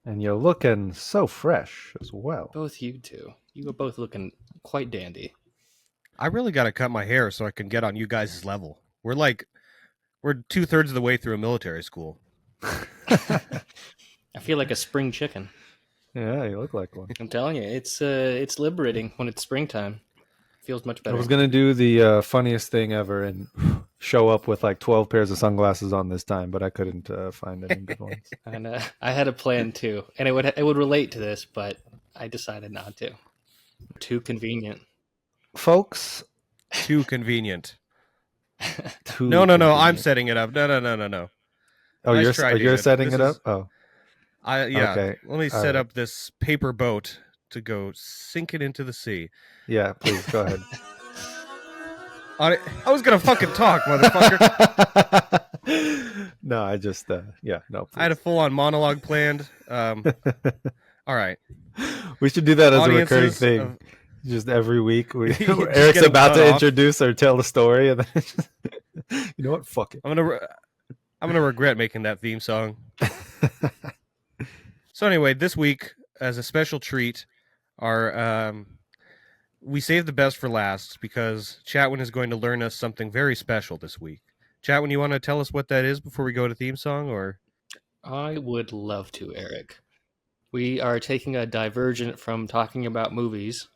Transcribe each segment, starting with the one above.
And you're looking so fresh as well. Both you two. You are both looking quite dandy. I really got to cut my hair so I can get on you guys' level. We're 2/3 of the way through a military school. I feel like a spring chicken. Yeah, you look like one. I'm telling you, it's liberating when it's springtime. Feels much better. I was gonna do the funniest thing ever and show up with like 12 pairs of sunglasses on this time, but I couldn't find any good ones. And I had a plan too, and it would relate to this, but I decided not to. Too convenient. Folks, Too convenient. too No. I'm convenient. setting it up. No. Oh, Nice try, you're David. setting This it up? is- Oh, Okay. Let me set right. up this paper boat to go sink it into the sea. yeah, please go ahead. I was gonna fucking talk, motherfucker. No, I just no. I had a full-on monologue planned. All right. We should do that as a recurring Audiences thing. of- Just every week, Just Eric's getting about cut to off. introduce or tell the story, and then you know what? Fuck it. I'm gonna regret making that theme song. So anyway, this week as a special treat, we saved the best for last because Chatwin is going to learn us something very special this week. Chatwin, you want to tell us what that is before we go to theme song, or? I would love to, Eric. We are taking a divergent from talking about movies,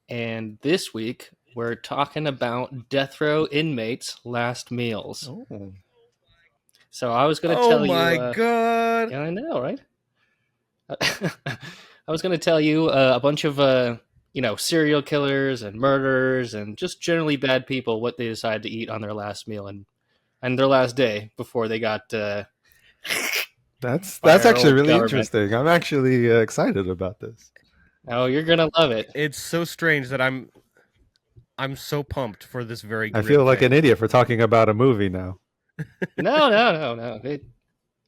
and this week we're talking about death row inmates' last meals. Oh. So I was going to tell you. Oh my god! Yeah, I know, right? I was going to tell you a bunch of serial killers and murderers and just generally bad people what they decide to eat on their last meal and their last day before they got. That's By our actually old really government. interesting. I'm actually excited about this. Oh, you're gonna love it. It's so strange that I'm so pumped for this very. I grim feel like thing. an idiot for talking about a movie now. No. They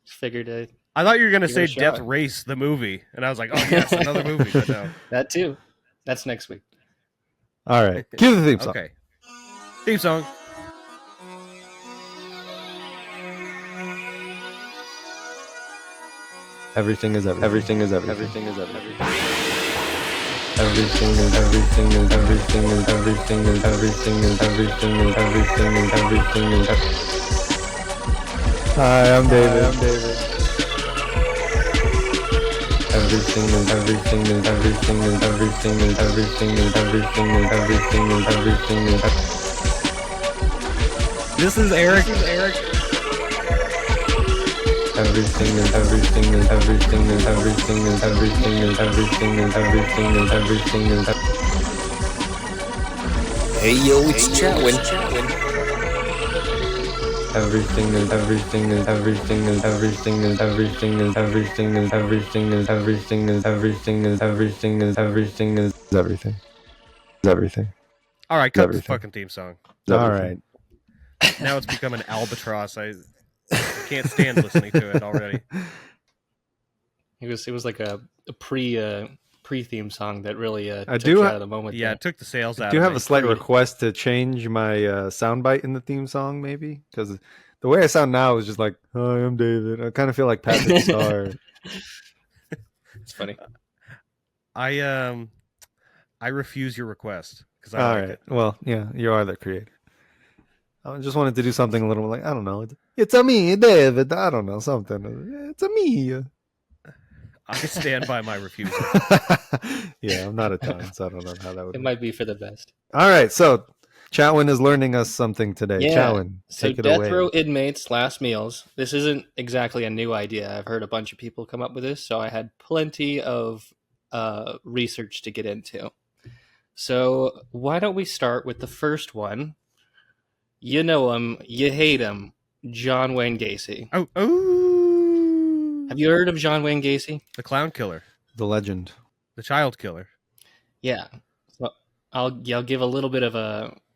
figured it. I thought you were going to Give it say a Death shot. Race, the movie. And I was like, oh, yes, another movie. But no. That too. That's next week. All right, cue the theme song. Okay. Theme song. Everything is everything. Everything is everything. Everything is everything. Everything is everything is everything is everything is everything is everything is everything is everything is. Hi, I'm David. Everything is everything is everything is everything is everything is everything is everything is everything is. This is Eric. Everything is everything is everything is everything is everything is everything is everything is everything is. Hey yo, it's Chatwin. Everything is everything is everything is everything is everything is everything is everything is everything is everything is everything is everything is everything. Everything. All right, cut Everything. this fucking theme song. All right. Now it's become an albatross. I can't stand listening to it already. It was like a pre-theme song that really I took do you ha- out of the moment. Yeah, there. it took the sales I out do of have me. a slight Agreed. request to change my soundbite in the theme song, maybe, because the way I sound now is just like, "Hi, I'm David." I kind of feel like Patrick Star. It's funny. I refuse your request because I All like right. it. Well, yeah, you are the creator. I just wanted to do something a little like, I don't know. It's a me, David. I don't know, something. It's a me. I stand by my refusal. Yeah, I'm not a ton, so I don't know how that would It work. might be for the best. All right, so Chatwin is learning us something today. Yeah. Chatwin, So take it death away. row inmates' last meals. This isn't exactly a new idea. I've heard a bunch of people come up with this, so I had plenty of research to get into. So why don't we start with the first one? You know him, you hate him, John Wayne Gacy. Oh, Have you heard of John Wayne Gacy? the clown killer, The legend. the child killer. Yeah. So I'll give a little bit of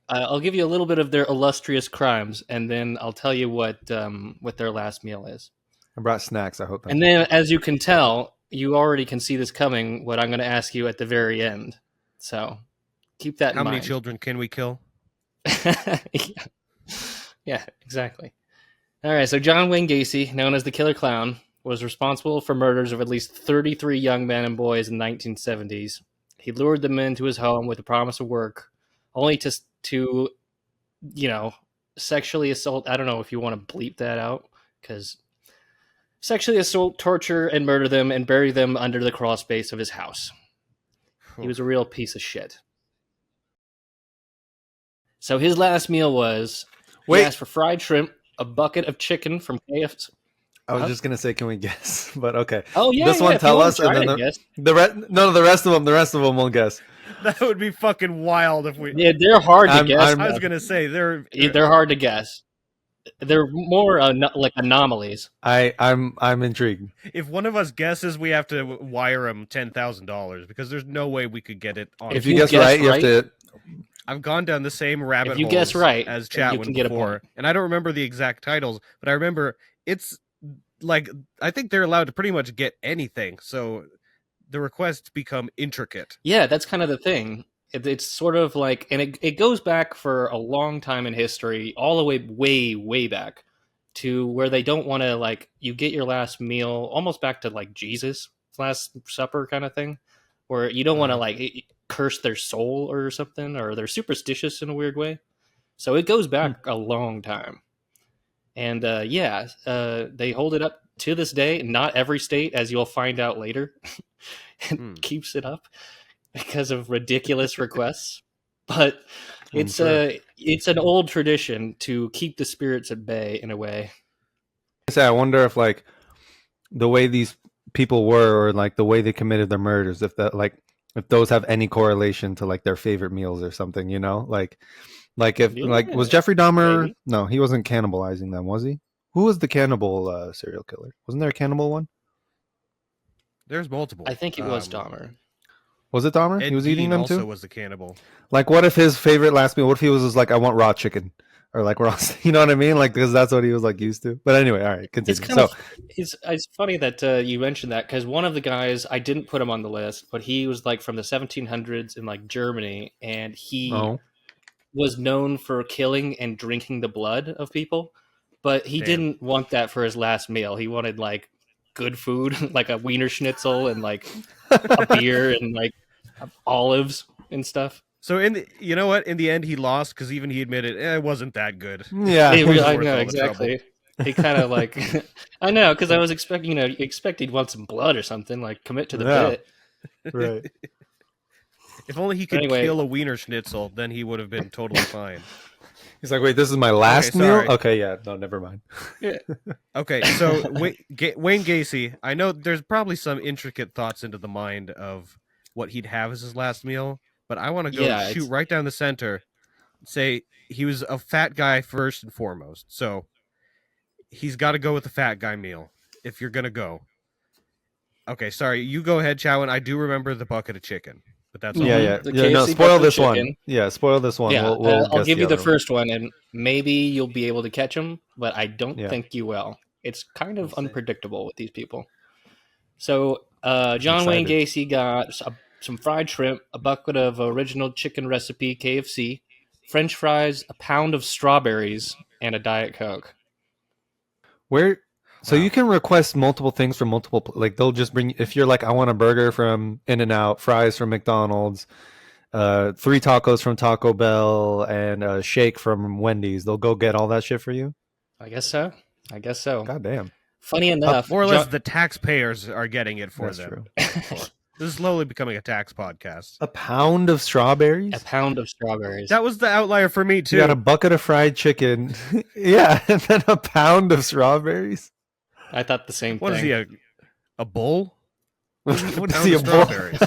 I'll give you a little bit of their illustrious crimes, and then I'll tell you what their last meal is. I brought snacks. I hope. And then, as you can tell, you already can see this coming. What I'm going to ask you at the very end. So keep that in How mind. many children can we kill? Yeah, exactly. All right. So John Wayne Gacy, known as the Killer Clown, was responsible for murders of at least 33 young men and boys in the 1970s. He lured them into his home with the promise of work, only to sexually assault. I don't know if you want to bleep that out, because sexually assault, torture, and murder them and bury them under the crawl space of his house. He was a real piece of shit. So his last meal was he asked for fried shrimp, a bucket of chicken from KFC. I was just gonna say, can we guess? But okay. Oh yeah, this one tell us, and then the rest of them will guess. That would be fucking wild if we. Yeah, they're hard to guess. I was gonna say they're hard to guess. They're more like anomalies. I'm intrigued. If one of us guesses, we have to wire him $10,000 because there's no way we could get it on. If you guess right, you have to. I've gone down the same rabbit hole as Chatwin before, and I don't remember the exact titles, but I remember it's like I think they're allowed to pretty much get anything, so the requests become intricate. Yeah, that's kind of the thing. It's sort of like, and it goes back for a long time in history, all the way, way back to where they don't want to, like, you get your last meal, almost back to like Jesus' Last Supper kind of thing, where you don't want to like curse their soul or something, or they're superstitious in a weird way. So it goes back a long time. And they hold it up to this day. Not every state, as you'll find out later, keeps it up because of ridiculous requests. But it's an old tradition to keep the spirits at bay in a way. I wonder if like the way these people were, or like the way they committed their murders, if those have any correlation to like their favorite meals or something, you know, like if was Jeffrey Dahmer? Maybe. No, he wasn't cannibalizing them, was he? Who was the cannibal serial killer? Wasn't there a cannibal one? There's multiple. I think it was Dahmer. Was it Dahmer? He was eating them too. Also was the cannibal. Like, what if his favorite last meal? What if he was just like, I want raw chicken, or like raw? You know what I mean? Like, because that's what he was like used to. But anyway, all right, continue. It's funny that you mentioned that, because one of the guys, I didn't put him on the list, but he was like from the 1700s in like Germany, and he was known for killing and drinking the blood of people, but he didn't want that for his last meal. He wanted like good food, like a Wiener Schnitzel and like a beer and like olives and stuff. So you know what? In the end, he lost because even he admitted it wasn't that good. Yeah, I know exactly. He kind of like, I know, because I was expecting, you expect he'd want some blood or something, like commit to the bit. Right. If only he could kill a Wiener Schnitzel, then he would have been totally fine. He's like, wait, this is my last meal? Okay, yeah, no, never mind. Yeah. Okay, so Wayne Gacy, I know there's probably some intricate thoughts into the mind of what he'd have as his last meal, but I want to go shoot right down the center, say he was a fat guy first and foremost, so he's got to go with the fat guy meal if you're going to go. Okay, sorry, you go ahead, Chatwin. I do remember the bucket of chicken. But that's all. Yeah. No, spoil this one. Yeah, spoil this one. Yeah, I'll give you the first one, and maybe you'll be able to catch them, but I don't think you will. It's kind of unpredictable with these people. So, John Wayne Gacy got some fried shrimp, a bucket of original chicken recipe KFC, French fries, a pound of strawberries, and a Diet Coke. So you can request multiple things from multiple, like they'll just bring, if you're like, I want a burger from In-N-Out, fries from McDonald's, 3 tacos from Taco Bell, and a shake from Wendy's. They'll go get all that shit for you? I guess so. God damn. Funny enough. More or less, the taxpayers are getting it for them. True. This is slowly becoming a tax podcast. A pound of strawberries? A pound of strawberries. That was the outlier for me, too. You got a bucket of fried chicken. Yeah, and then a pound of strawberries? I thought the same thing. What is he, a bull? What is he, a bull? He's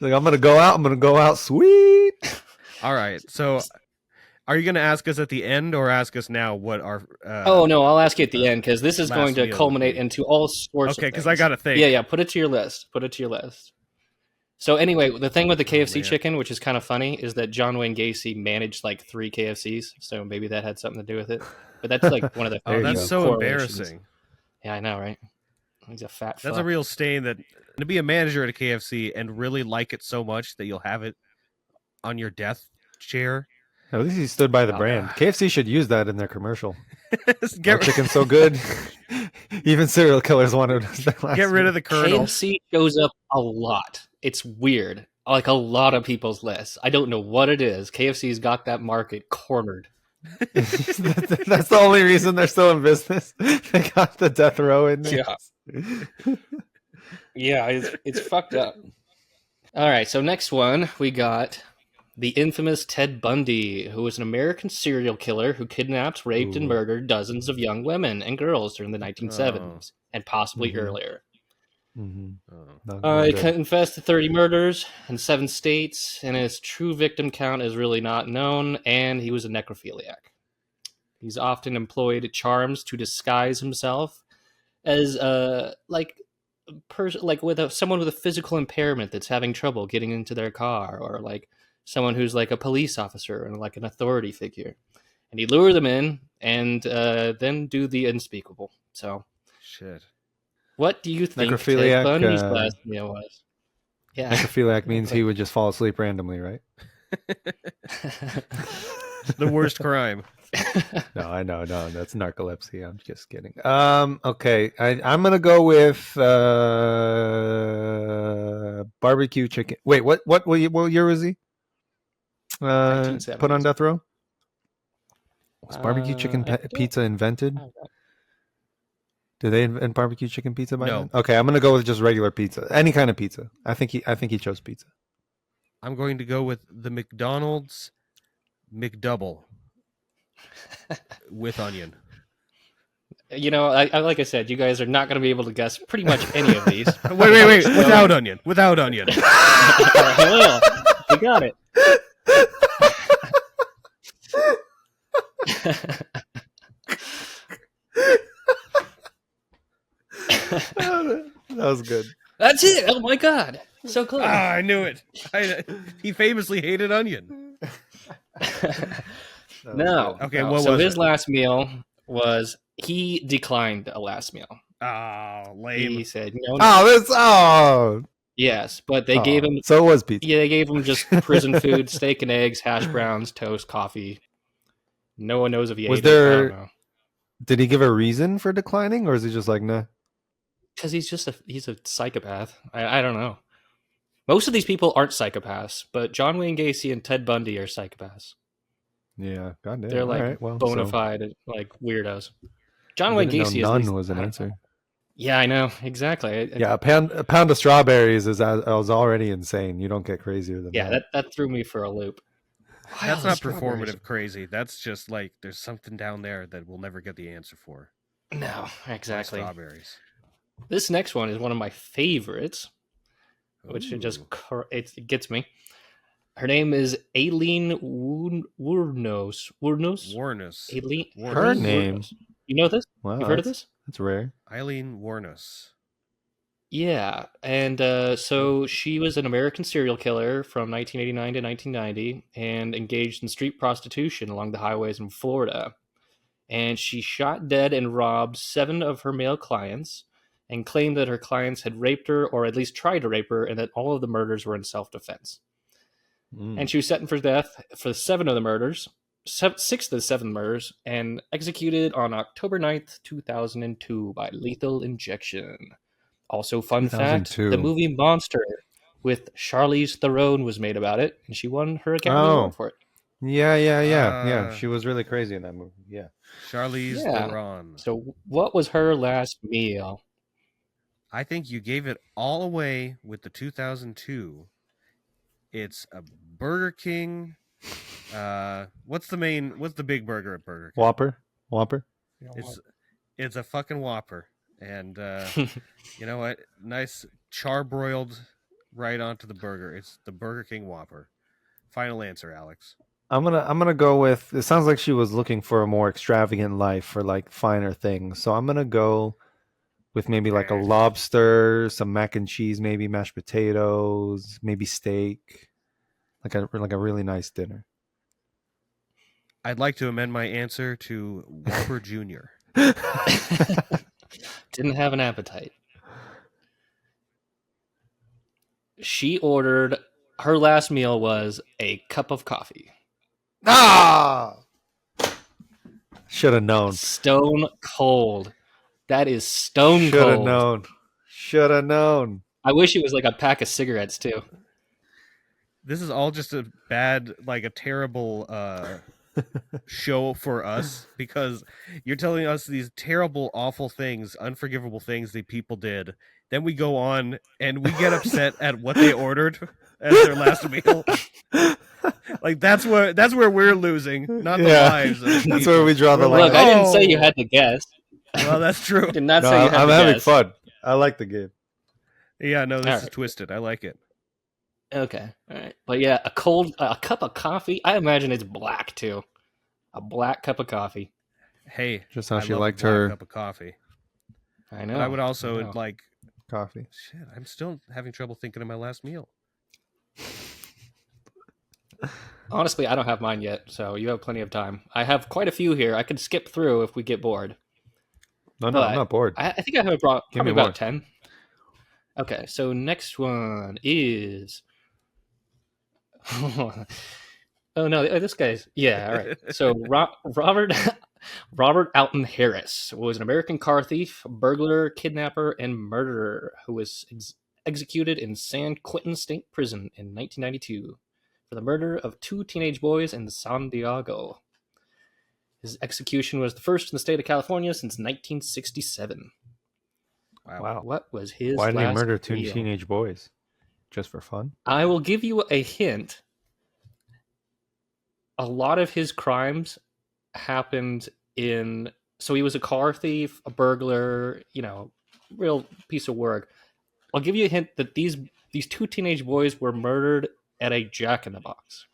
like, I'm going to go out sweet. All right, so are you going to ask us at the end or ask us now what our... oh, no, I'll ask you at the end, because this is going to culminate into all sorts of things. Okay, because I got to think. Yeah, put it to your list. So anyway, the thing with the KFC chicken, which is kind of funny, is that John Wayne Gacy managed like 3 KFCs, so maybe that had something to do with it. But that's like one of the that's so embarrassing. Yeah, I know, right? He's a fat fuck. That's a real stain, that to be a manager at a KFC and really like it so much that you'll have it on your death chair. At least he stood by the brand. KFC should use that in their commercial. Our chicken's so good. Even serial killers wanted Get rid of the Colonel. KFC shows up a lot. It's weird. Like a lot of people's lists. I don't know what it is. KFC's got that market cornered. That's the only reason they're still in business. They got the death row in there. Yeah, it's fucked up. All right, so next one we got the infamous Ted Bundy, who was an American serial killer who kidnapped, raped, and murdered dozens of young women and girls during the 1970s and possibly earlier. He confessed to 30 murders in 7 states, and his true victim count is really not known, and he was a necrophiliac. He's often employed charms to disguise himself as someone with a physical impairment that's having trouble getting into their car, or like someone who's like a police officer and like an authority figure, and he'd lure them in and then do the unspeakable. So, shit. What do you think Ted Bundy's last meal was? Yeah, necrophiliac means he would just fall asleep randomly, right? The worst crime. No, I know, no, that's narcolepsy. I'm just kidding. Okay, I'm gonna go with barbecue chicken. Wait, what year was he? Put on death row. Was barbecue chicken pizza invented? Did they invent barbecue chicken pizza by then? Okay, I'm gonna go with just regular pizza, any kind of pizza. I think he chose pizza. I'm going to go with the McDonald's McDouble with onion. You know, I like I said, you guys are not going to be able to guess pretty much any of these. Wait! Without onion. Without onion. Well, we got it. That was good. That's it. Oh my god, so close. I knew it. He famously hated onion. No. Okay. What so was his it? last meal was he declined a last meal. Oh, lame. He said no. Yes, but they gave him. So it was pizza. Yeah, they gave him just prison food: steak and eggs, hash browns, toast, coffee. No one knows if he ate it. I don't know. Did he give a reason for declining, or is he just like nah? Because he's a psychopath. I don't know. Most of these people aren't psychopaths, but John Wayne Gacy and Ted Bundy are psychopaths. Yeah, goddamn. They're like bona fide like weirdos. John Wayne Gacy none was an answer. Yeah, I know exactly. A pound of strawberries is already insane. You don't get crazier than that. Yeah, that threw me for a loop. That's not performative crazy. That's just like there's something down there that we'll never get the answer for. No, exactly. Strawberries. This next one is one of my favorites, which it gets me. Her name is Aileen Wuornos. Aileen. Her name. You know this? Wow, you've heard of this? That's rare. Aileen Wuornos. Yeah, and so she was an American serial killer from 1989 to 1990 and engaged in street prostitution along the highways in Florida. And she shot dead and robbed 7 of her male clients and claimed that her clients had raped her or at least tried to rape her and that all of the murders were in self-defense. And she was sentenced for death for 7 of the murders, 6 of the 7 murders, and executed on October 9th, 2002 by lethal injection. Also, fun fact, the movie Monster with Charlize Theron was made about it, and she won her Academy Award for it. Yeah. She was really crazy in that movie. Yeah. Charlize Theron. So what was her last meal? I think you gave it all away with the 2002. It's a Burger King. What's the big burger at Burger King? Whopper. It's a fucking Whopper. And you know what? Nice charbroiled right onto the burger. It's the Burger King Whopper. Final answer, Alex. I'm gonna go with. It sounds like she was looking for a more extravagant life, for like finer things. So I'm gonna go with maybe like a lobster, some mac and cheese, maybe mashed potatoes, maybe steak, like a really nice dinner. I'd like to amend my answer to Whopper Jr. Didn't have an appetite. She ordered, her last meal was a cup of coffee. Should have known. Stone cold. That is stone Should have cold. known. Should have known. I wish it was like a pack of cigarettes too. This is all just a terrible show for us, because you're telling us these terrible, awful things, unforgivable things that people did. Then we go on and we get upset at what they ordered as their last meal. Like that's where we're losing, not the lives of people. That's where we draw the line. Look, I didn't say you had to guess. Well, that's true. Did not say you had I'm to having guess. fun. I like the game. Yeah, no, this is twisted. I like it. Okay, all right, but yeah, a cup of coffee. I imagine it's black too. A black cup of coffee. Hey, just how I she love liked a black her cup of coffee. I know. But I would also like coffee. Shit, I'm still having trouble thinking of my last meal. Honestly, I don't have mine yet, so you have plenty of time. I have quite a few here. I could skip through if we get bored. No, I'm not bored. I think I have probably more. about 10. Okay, so next one is... oh no, this guy's... Yeah, all right. So Robert Alton Harris was an American car thief, burglar, kidnapper, and murderer who was executed in San Quentin State Prison in 1992 for the murder of 2 teenage boys in San Diego. His execution was the first in the state of California since 1967. Wow. What was his Why did he last murder 2 meal? teenage boys? Just for fun? I will give you a hint. A lot of his crimes happened in... So he was a car thief, a burglar, real piece of work. I'll give you a hint that these 2 teenage boys were murdered at a Jack in the Box.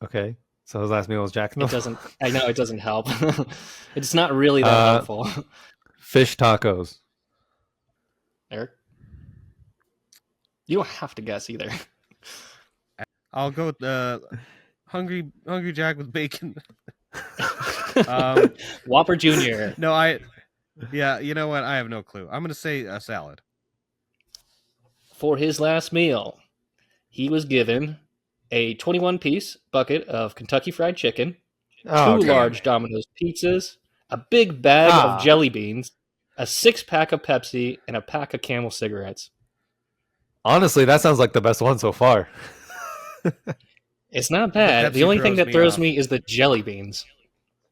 Okay. So his last meal was Jack in the Box? I know it doesn't help. It's not really that helpful. Fish tacos. Eric? You don't have to guess either. I'll go with Hungry Jack with bacon. Whopper Jr. No, yeah, you know what? I have no clue. I'm going to say a salad. For his last meal, he was given a 21-piece bucket of Kentucky Fried Chicken, 2 large Domino's pizzas, a big bag of jelly beans, a 6-pack of Pepsi, and a pack of Camel cigarettes. Honestly, that sounds like the best one so far. It's not bad. The only thing that throws me is the jelly beans.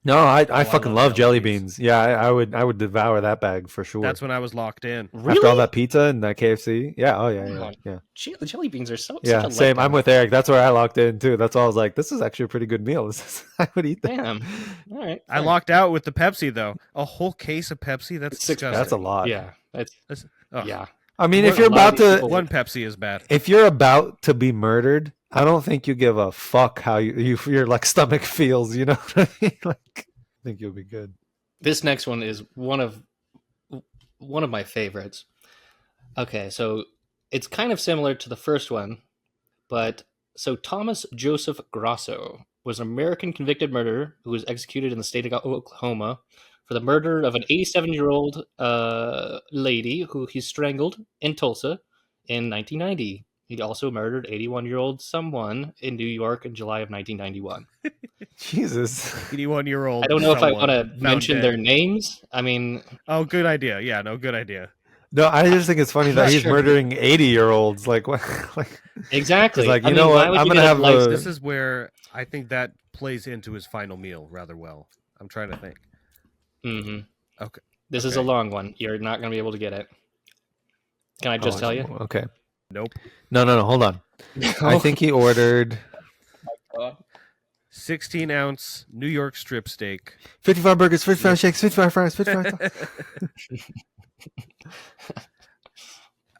No, I fucking love jelly beans. Yeah, I would devour that bag for sure. That's when I was locked in. Really? After all that pizza and that KFC. Yeah, oh yeah. The jelly beans are so yeah, such a same. letdown. I'm with Eric. That's where I locked in too. That's why I was like, this is actually a pretty good meal. I would eat that. Damn. All right. I locked out with the Pepsi though. A whole case of Pepsi. That's disgusting. That's a lot. Yeah. Yeah. I mean, if you're about to... One Pepsi is bad. If you're about to be murdered, I don't think you give a fuck how your like stomach feels, you know what I mean? Like, I think you'll be good. This next one is one of my favorites. Okay, so it's kind of similar to the first one, but so Thomas Joseph Grosso was an American convicted murderer who was executed in the state of Oklahoma for the murder of an 87-year-old lady who he strangled in Tulsa in 1990. He also murdered 81-year-old someone in New York in July of 1991. Jesus. 81-year-old. I don't know if I want to mention their names. I mean... Oh, good idea. Yeah, no, good idea. No, I just think it's funny that he's murdering 80-year-olds. Like, what? Like, exactly. Like, you know what? I'm going to have a... This is where I think that plays into his final meal rather well. I'm trying to think. Mm-hmm. Okay. This is a long one. You're not going to be able to get it. Can I just tell you? Okay. Nope. No. Hold on. I think he ordered 16-ounce New York strip steak, 55 burgers, 55 shakes, 55 fries, 55.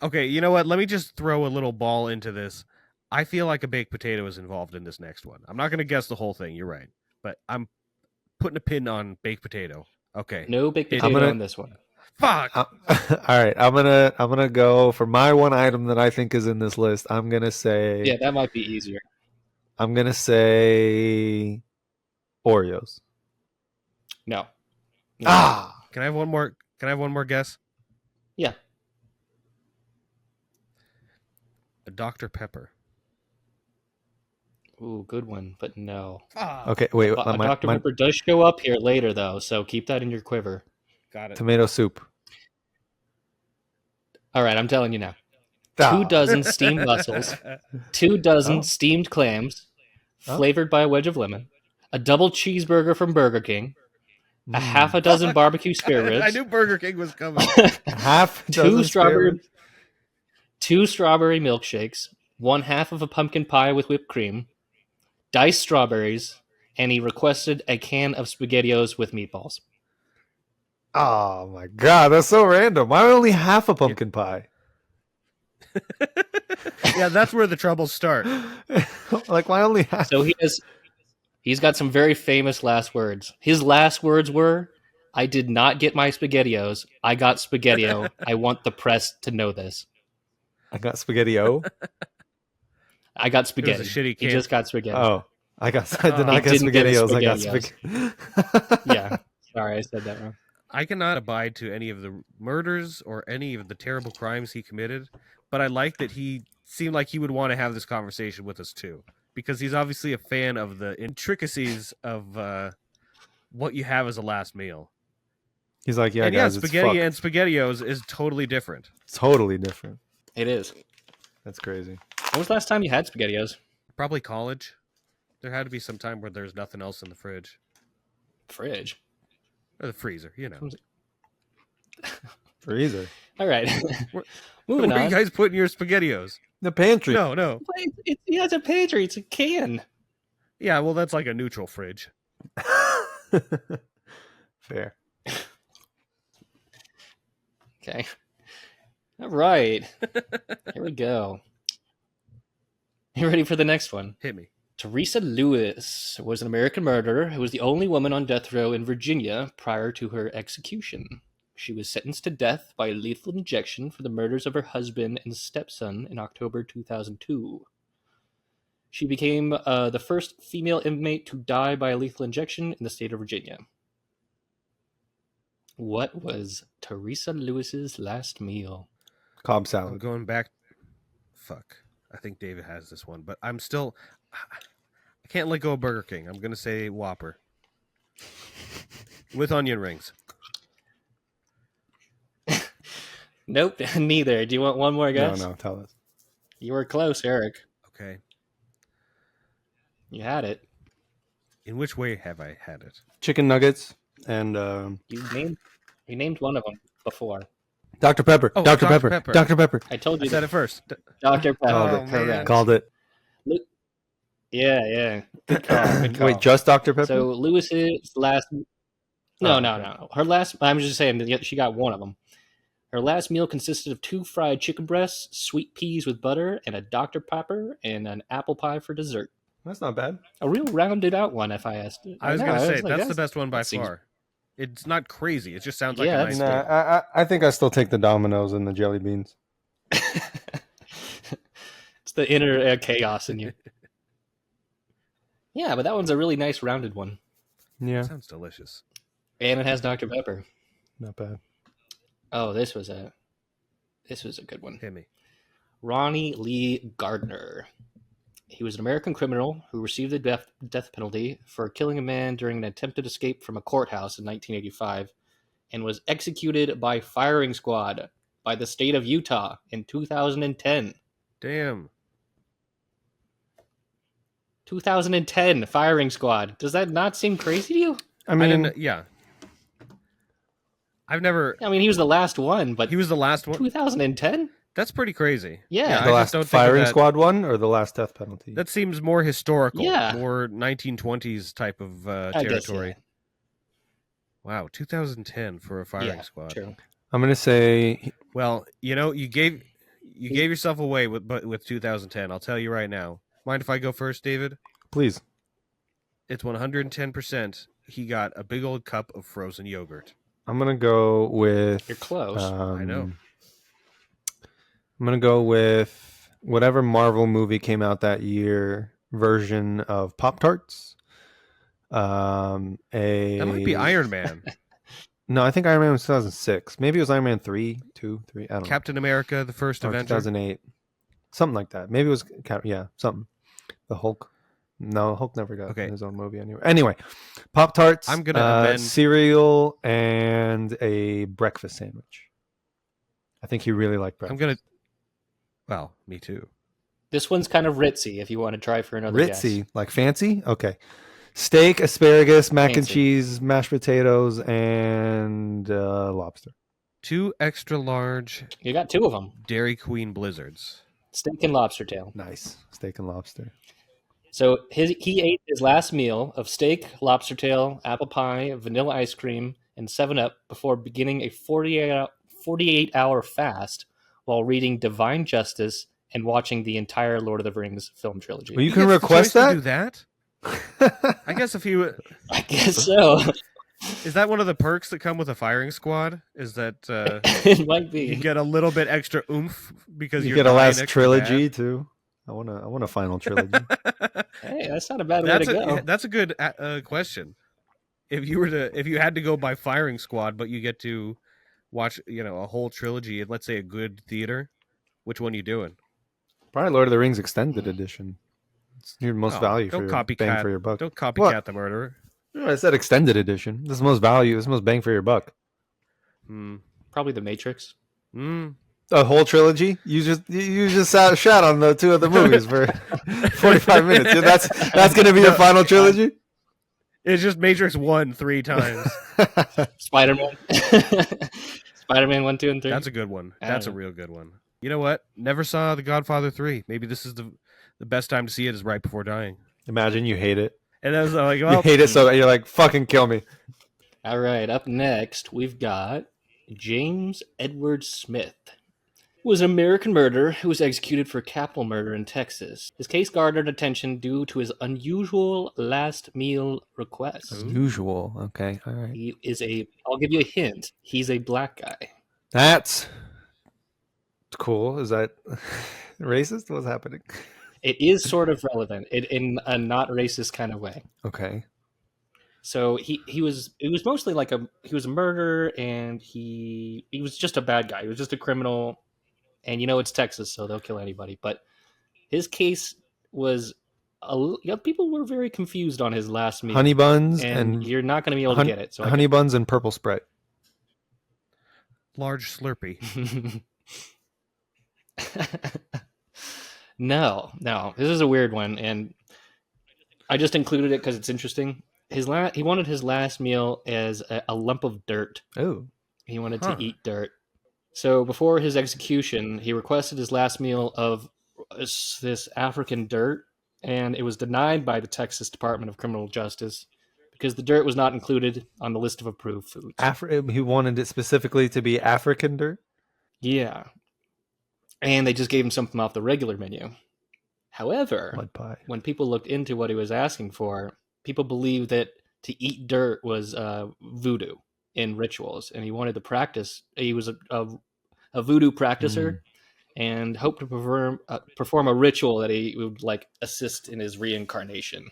Okay, you know what? Let me just throw a little ball into this. I feel like a baked potato is involved in this next one. I'm not going to guess the whole thing. You're right, but I'm putting a pin on baked potato. Okay. No baked potato on this one. Fuck. All right, I'm gonna go for my one item that I think is in this list. I'm gonna say... Yeah, that might be easier. I'm gonna say Oreos. No. Can I have one more? Can I have one more guess? Yeah. A Dr. Pepper. Ooh, good one, but no. Okay, wait. Dr. Pepper does show up here later, though, so keep that in your quiver. Got it. Tomato soup. All right, I'm telling you now. 2 dozen steamed mussels, 2 dozen steamed clams, flavored by a wedge of lemon, a double cheeseburger from Burger King, a half a dozen barbecue spare ribs. I knew Burger King was coming. Half a dozen spare ribs. 2 strawberry milkshakes, 1/2 of a pumpkin pie with whipped cream, diced strawberries, and he requested a can of SpaghettiOs with meatballs. Oh my god, that's so random. Why only half a pumpkin pie? Yeah, that's where the troubles start. Like, why only half? So he's got some very famous last words. His last words were, "I did not get my SpaghettiOs. I got SpaghettiO. I want the press to know this." I got SpaghettiO. I got spaghetti. It was a shitty He can. just got spaghetti. Oh, I did not get SpaghettiOs. I got spaghetti. Yeah, sorry, I said that wrong. I cannot abide to any of the murders or any of the terrible crimes he committed, but I like that he seemed like he would want to have this conversation with us too, because he's obviously a fan of the intricacies of what you have as a last meal. He's like, yeah, and guys, spaghetti and SpaghettiOs is totally different. Totally different. It is. That's crazy. When was the last time you had SpaghettiOs? Probably college. There had to be some time where there's nothing else in the fridge. Fridge? Or the freezer, you know. Freezer. All right. Moving on. Where are you guys putting your SpaghettiOs? The pantry. No. It's a pantry. It's a can. Yeah, well, that's like a neutral fridge. Fair. Okay. All right. Here we go. You ready for the next one? Hit me. Teresa Lewis was an American murderer who was the only woman on death row in Virginia prior to her execution. She was sentenced to death by lethal injection for the murders of her husband and stepson in October 2002. She became the first female inmate to die by a lethal injection in the state of Virginia. What was Teresa Lewis's last meal? Cobb salad. I'm going back. Fuck. I think David has this one, but I'm still... I can't let go of Burger King. I'm going to say Whopper. With onion rings. Nope, neither. Do you want one more guess? No, tell us. You were close, Eric. Okay. You had it. In which way have I had it? Chicken nuggets and... You named one of them before. Dr. Pepper. Oh, Dr. Pepper. Dr. Pepper. I told you. I said it first. Dr. Pepper. Correct. Called it. Yeah. Good call. Wait, just Dr. Pepper? So Lewis's last... No. Her last... I'm just saying that she got one of them. Her last meal consisted of 2 fried chicken breasts, sweet peas with butter, and a Dr. Pepper, and an apple pie for dessert. That's not bad. A real rounded out one, if I asked. I was going to say, that's the best one by far. It's not crazy. It just sounds like a nice meal. I think I still take the Domino's and the jelly beans. It's the inner chaos in you. Yeah, but that one's a really nice rounded one. Yeah. Sounds delicious. And it has Dr. Pepper. Not bad. Oh, this was a good one. Hit me. Ronnie Lee Gardner. He was an American criminal who received the death penalty for killing a man during an attempted escape from a courthouse in 1985 and was executed by firing squad by the state of Utah in 2010. Damn. 2010 firing squad. Does that not seem crazy to you? I mean, yeah. I've never... I mean, he was the last one, but... He was the last one? 2010? That's pretty crazy. Yeah. The last firing squad one or the last death penalty? That seems more historical. Yeah. More 1920s type of territory. Wow, 2010 for a firing squad. True. I'm going to say... Well, you gave yourself away with 2010. I'll tell you right now. Mind if I go first, David? Please. It's 110%. He got a big old cup of frozen yogurt. I'm going to go with... You're close. I know. I'm going to go with whatever Marvel movie came out that year version of Pop-Tarts. That might be Iron Man. No, I think Iron Man was 2006. Maybe it was Iron Man 3, 2, 3. I don't know. Captain America, the first Avenger. 2008. Something like that. Maybe it was, something. The Hulk. No, Hulk never got his own movie anyway. Anyway, Pop-Tarts, I'm gonna amend... cereal, and a breakfast sandwich. I think he really liked breakfast. Well, me too. This one's kind of ritzy if you want to try for another guess. Ritzy, like fancy? Okay. Steak, asparagus, mac and cheese, mashed potatoes, and lobster. 2 extra large. You got 2 of them. Dairy Queen blizzards. Steak and lobster tail. Nice. Steak and lobster. So he ate his last meal of steak, lobster tail, apple pie, vanilla ice cream, and 7-Up before beginning a 48-hour fast while reading Divine Justice and watching the entire Lord of the Rings film trilogy. Well, you can request that? Do that? I guess if you... I guess so. Is that one of the perks that come with a firing squad? Is that it might be. You get a little bit extra oomph because you get a last trilogy too. I want a final trilogy. Hey, that's not a bad way to go. That's a good question. If you had to go by firing squad, but you get to watch a whole trilogy, let's say a good theater, which one are you doing? Probably Lord of the Rings extended edition. It's your most value for your bang for your buck. Don't copycat the murderer. I said extended edition. This is most value. This is most bang for your buck. Probably The Matrix. A whole trilogy? You just shot on the 2 other movies for 45 minutes. Yeah, that's going to be your final trilogy? It's just Matrix 1 3 times. Spider-Man. Spider-Man 1, 2, and 3. That's a good one. That's a real good one. You know what? Never saw The Godfather 3. Maybe this is the best time to see it is right before dying. Imagine you hate it. And I was like, well, you hate it so you're like, fucking kill me. All right, up next, we've got James Edward Smith. Was an American murderer who was executed for capital murder in Texas. His case garnered attention due to his unusual last meal request. Unusual, okay, all right. He is I'll give you a hint. He's a black guy. That's cool. Is that racist? What's happening? It is sort of relevant in a not racist kind of way. Okay. So it was mostly like he was a murderer and he was just a bad guy. He was just a criminal. And it's Texas, so they'll kill anybody. But his case was, people were very confused on his last meal. Honey buns and you're not going to be able to get it. So honey buns and purple Sprite. Large Slurpee. No. This is a weird one, and I just included it because it's interesting. He wanted his last meal as a lump of dirt. Oh. He wanted to eat dirt. So before his execution, he requested his last meal of this African dirt, and it was denied by the Texas Department of Criminal Justice because the dirt was not included on the list of approved foods. He wanted it specifically to be African dirt? Yeah. And they just gave him something off the regular menu. However, blood pie. When people looked into what he was asking for, people believed that to eat dirt was voodoo in rituals, and he wanted to practice. He was a voodoo practicer and hoped to perform a ritual that he would assist in his reincarnation.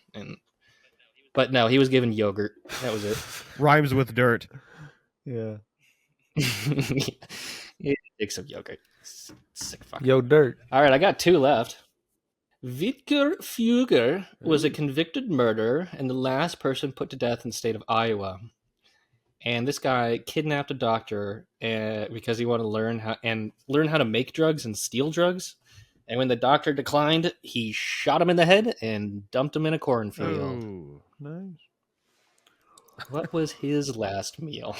But no, he was given yogurt. That was it. Rhymes with dirt. Yeah. He takes some yogurt. Sick fucker. Yo, dirt. All right, I got 2 left. Vidger Fugger was a convicted murderer and the last person put to death in the state of Iowa. And this guy kidnapped a doctor because he wanted to learn how to make drugs and steal drugs. And when the doctor declined, he shot him in the head and dumped him in a cornfield. Oh, nice. What was his last meal?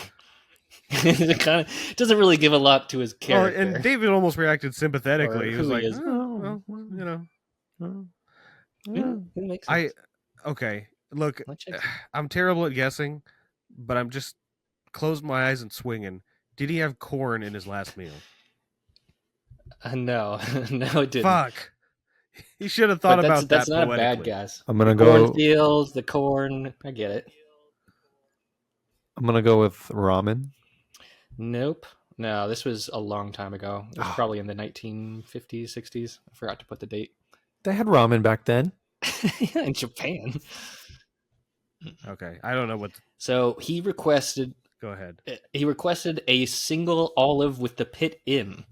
It kind of doesn't really give a lot to his character. And David almost reacted sympathetically. He was like, okay. Look, I'm terrible at guessing, but I'm just close my eyes and swinging. Did he have corn in his last meal? No, it didn't. Fuck. He should have thought about that. That's not a bad guess. I'm gonna go cornfields, the corn. I get it. I'm gonna go with ramen. Nope. No, this was a long time ago. It was probably in the 1950s, 60s. I forgot to put the date. They had ramen back then. Yeah, in Japan. Okay, I don't know what. So he requested. Go ahead. He requested a single olive with the pit in,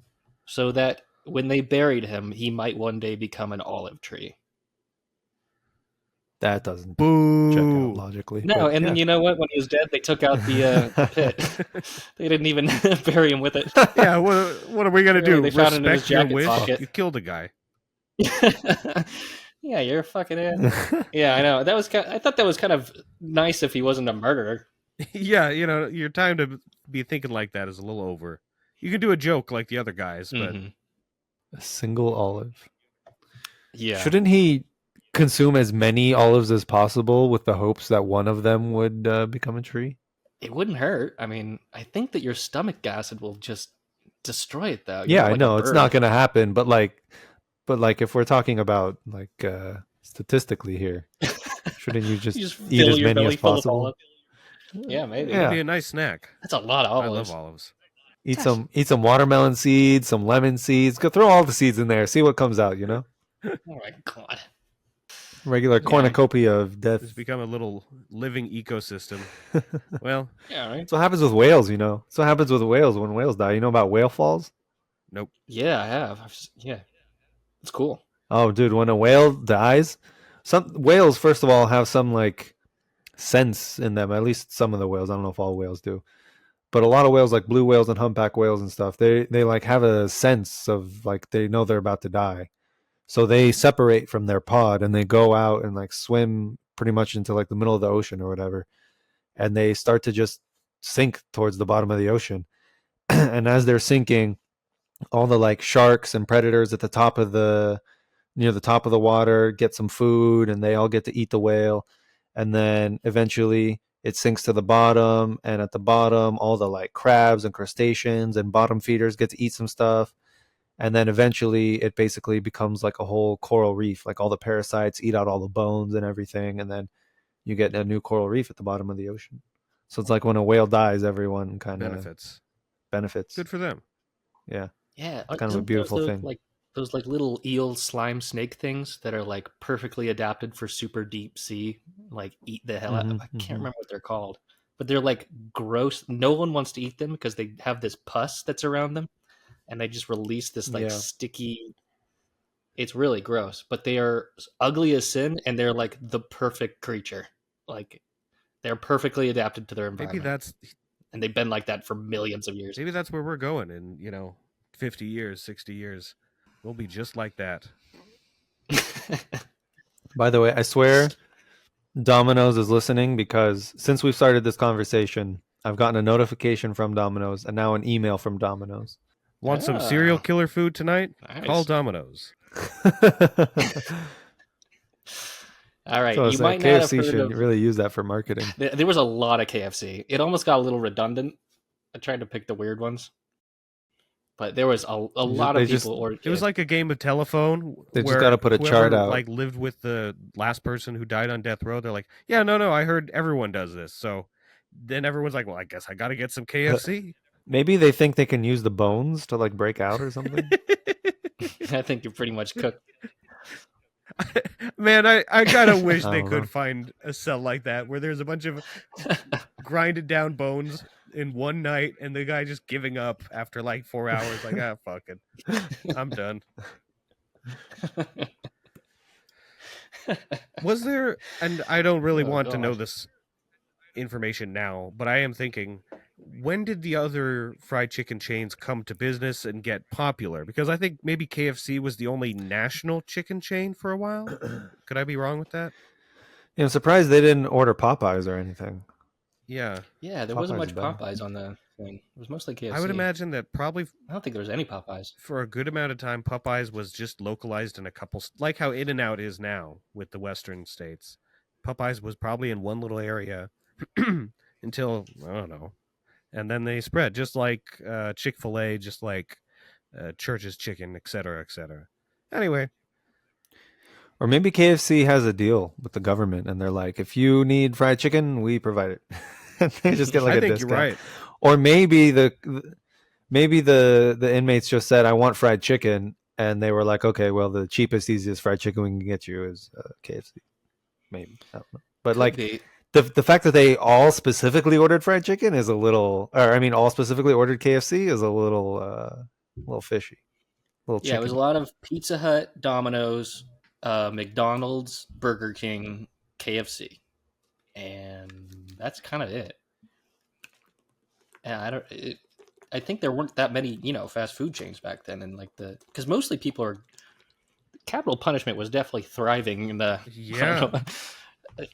so that when they buried him, he might one day become an olive tree. That doesn't Boo. check out logically. No, but, and then you know what? When he was dead, they took out the pit. They didn't even bury him with it. Yeah, what are we gonna do? They found it in his Respect your jacket wish? pocket. You killed a guy. Yeah, you're a fucking asshole. Yeah, I know. I thought that was kind of nice if he wasn't a murderer. Yeah, your time to be thinking like that is a little over. You can do a joke like the other guys, but a single olive. Yeah. Shouldn't he consume as many olives as possible with the hopes that one of them would become a tree? It wouldn't hurt. I mean, I think that your stomach acid will just destroy it, though. Yeah, I know it's not going to happen, but if we're talking about statistically here, shouldn't you just eat as many as possible? Yeah, maybe. It'd be a nice snack. That's a lot of olives. I love olives. Eat some watermelon seeds, some lemon seeds. Go throw all the seeds in there. See what comes out. Oh my god! Regular cornucopia of death. It's become a little living ecosystem. Well, yeah, right. That's what happens with whales. That's what happens with whales when whales die. You know about whale falls? Nope. Yeah, I have. Yeah, it's cool. Oh, dude, when a whale dies, some whales first of all have some sense in them. At least some of the whales. I don't know if all whales do, but a lot of whales, like blue whales and humpback whales and stuff, they have a sense of they know they're about to die. So they separate from their pod and they go out and swim pretty much into the middle of the ocean or whatever. And they start to just sink towards the bottom of the ocean. And as they're sinking, all the sharks and predators at the top of near the top of the water get some food and they all get to eat the whale. And then eventually it sinks to the bottom. And at the bottom, all the crabs and crustaceans and bottom feeders get to eat some stuff. And then eventually it basically becomes a whole coral reef. All the parasites eat out all the bones and everything. And then you get a new coral reef at the bottom of the ocean. So it's when a whale dies, everyone kind of benefits. Good for them. Yeah. Yeah. It's kind of a beautiful thing. Those little eel slime snake things that are perfectly adapted for super deep sea, eat the hell out. I can't remember what they're called, but they're gross. No one wants to eat them because they have this pus that's around them. And they just release this sticky. It's really gross, but they are ugly as sin, and they're the perfect creature. They're perfectly adapted to their environment. And they've been like that for millions of years. Maybe that's where we're going in 50 years, 60 years. We'll be just like that. By the way, I swear Domino's is listening because since we've started this conversation, I've gotten a notification from Domino's and now an email from Domino's. Want some serial killer food tonight? Nice. Call Domino's. All right. So you might not KFC should really use that for marketing. There was a lot of KFC. It almost got a little redundant. I tried to pick the weird ones. But there was a lot of people ordered. It was like a game of telephone. They just got to put a chart out. Lived with the last person who died on death row. They're like, yeah, no, I heard everyone does this. So then everyone's like, well, I guess I got to get some KFC. Maybe they think they can use the bones to break out or something. I think you're pretty much cooked. Man, I kind of wish they could find a cell like that where there's a bunch of grinded down bones in one night and the guy just giving up after 4 hours. Fuck it. I'm done. Was there, and I don't really want to know this information now, but I am thinking, when did the other fried chicken chains come to business and get popular? Because I think maybe KFC was the only national chicken chain for a while. Could I be wrong with that? Yeah, I'm surprised they didn't order Popeyes or anything. Yeah. Yeah, there wasn't much Popeyes on the thing. It was mostly KFC. I would imagine that probably... I don't think there was any Popeyes. For a good amount of time, Popeyes was just localized in a couple... Like how In-N-Out is now with the western states. Popeyes was probably in one little area until, I don't know. And then they spread, just like Chick-fil-A, just like Church's Chicken, etc., etc. Anyway. Or maybe KFC has a deal with the government, and they're like, if you need fried chicken, we provide it. They just get a discount. You're right. Or maybe the inmates just said, I want fried chicken, and they were like, okay, well, the cheapest, easiest fried chicken we can get you is KFC. Maybe. I don't know. But the fact that they all specifically ordered fried chicken is a little, all specifically ordered KFC is a little fishy. Yeah, it was a lot of Pizza Hut, Domino's, McDonald's, Burger King, KFC, and that's kind of it. And I think there weren't that many, fast food chains back then, and because mostly people are capital punishment was definitely thriving in the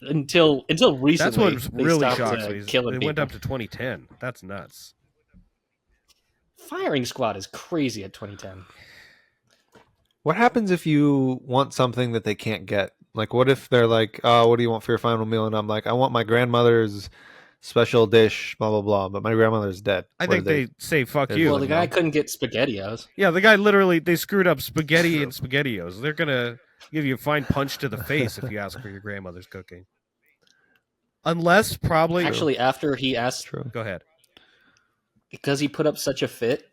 until recently. That's what really shocks me. It went up to 2010. That's nuts. Firing squad is crazy at 2010. What happens if you want something that they can't get? Like, what if they're like, "Oh, what do you want for your final meal?" And I'm like, "I want my grandmother's special dish, blah blah blah." But my grandmother's dead. I think they say "fuck you." Well, the guy couldn't get SpaghettiOs. Yeah, the guy literally they screwed up spaghetti and SpaghettiOs. They're gonna give you a fine punch to the face if you ask for your grandmother's cooking. Unless probably actually after he asked, go ahead, because he put up such a fit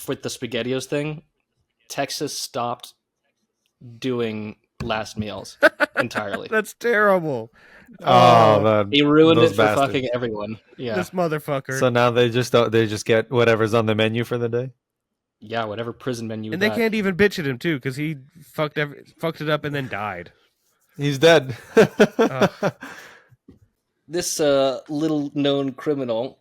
with the SpaghettiOs thing. Texas stopped doing last meals entirely. That's terrible. He ruined it for fucking everyone. Yeah, this motherfucker. So now they just get whatever's on the menu for the day. Yeah, whatever prison menu. And they can't even bitch at him too because he fucked it up and then died. He's dead. This little known criminal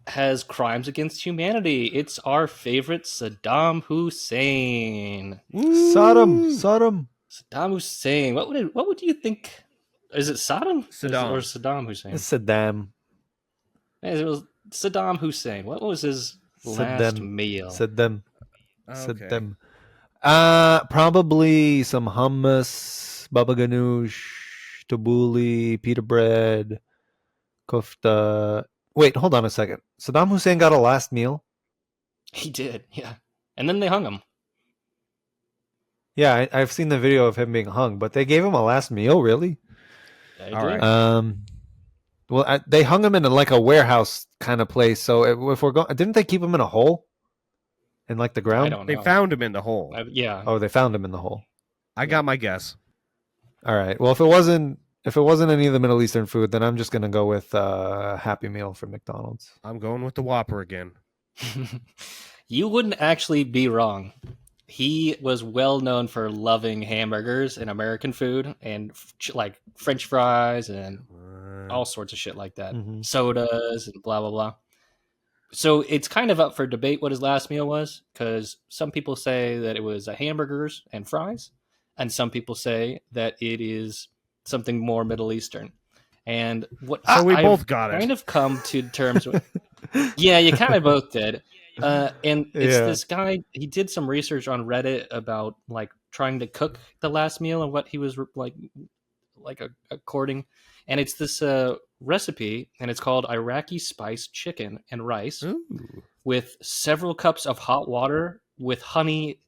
has crimes against humanity. It's our favorite Saddam Hussein. Saddam Hussein. What would you think? Is it Saddam? Or Saddam Hussein? It's Saddam. It was Saddam Hussein. What was his last meal? Saddam. Probably some hummus, baba ganoush, tabbouleh, pita bread, kofta. Wait, hold on a second. Saddam Hussein got a last meal? He did, yeah. And then they hung him. Yeah, I've seen the video of him being hung, but they gave him a last meal, really? All right. Well, they hung him in like a warehouse kind of place. So if we're going, didn't they keep him in a hole? In like the ground? I don't know. They found him in the hole. Yeah. Oh, they found him in the hole. I got my guess. All right. Well, if it wasn't any of the Middle Eastern food, then I'm just gonna go with Happy Meal from McDonald's. I'm going with the Whopper again. You wouldn't actually be wrong. He was well known for loving hamburgers and American food and like French fries and all sorts of shit like that. Mm-hmm. Sodas and blah, blah, blah. So it's kind of up for debate what his last meal was, because some people say that it was hamburgers and fries, and some people say that it is something more Middle Eastern. And what so we both got kind of come to terms with. Yeah, you kind of both did. And it's this guy, he did some research on Reddit about like trying to cook the last meal and what he was like according. And it's this recipe, and it's called Iraqi spiced chicken and rice. Ooh. With several cups of hot water with honey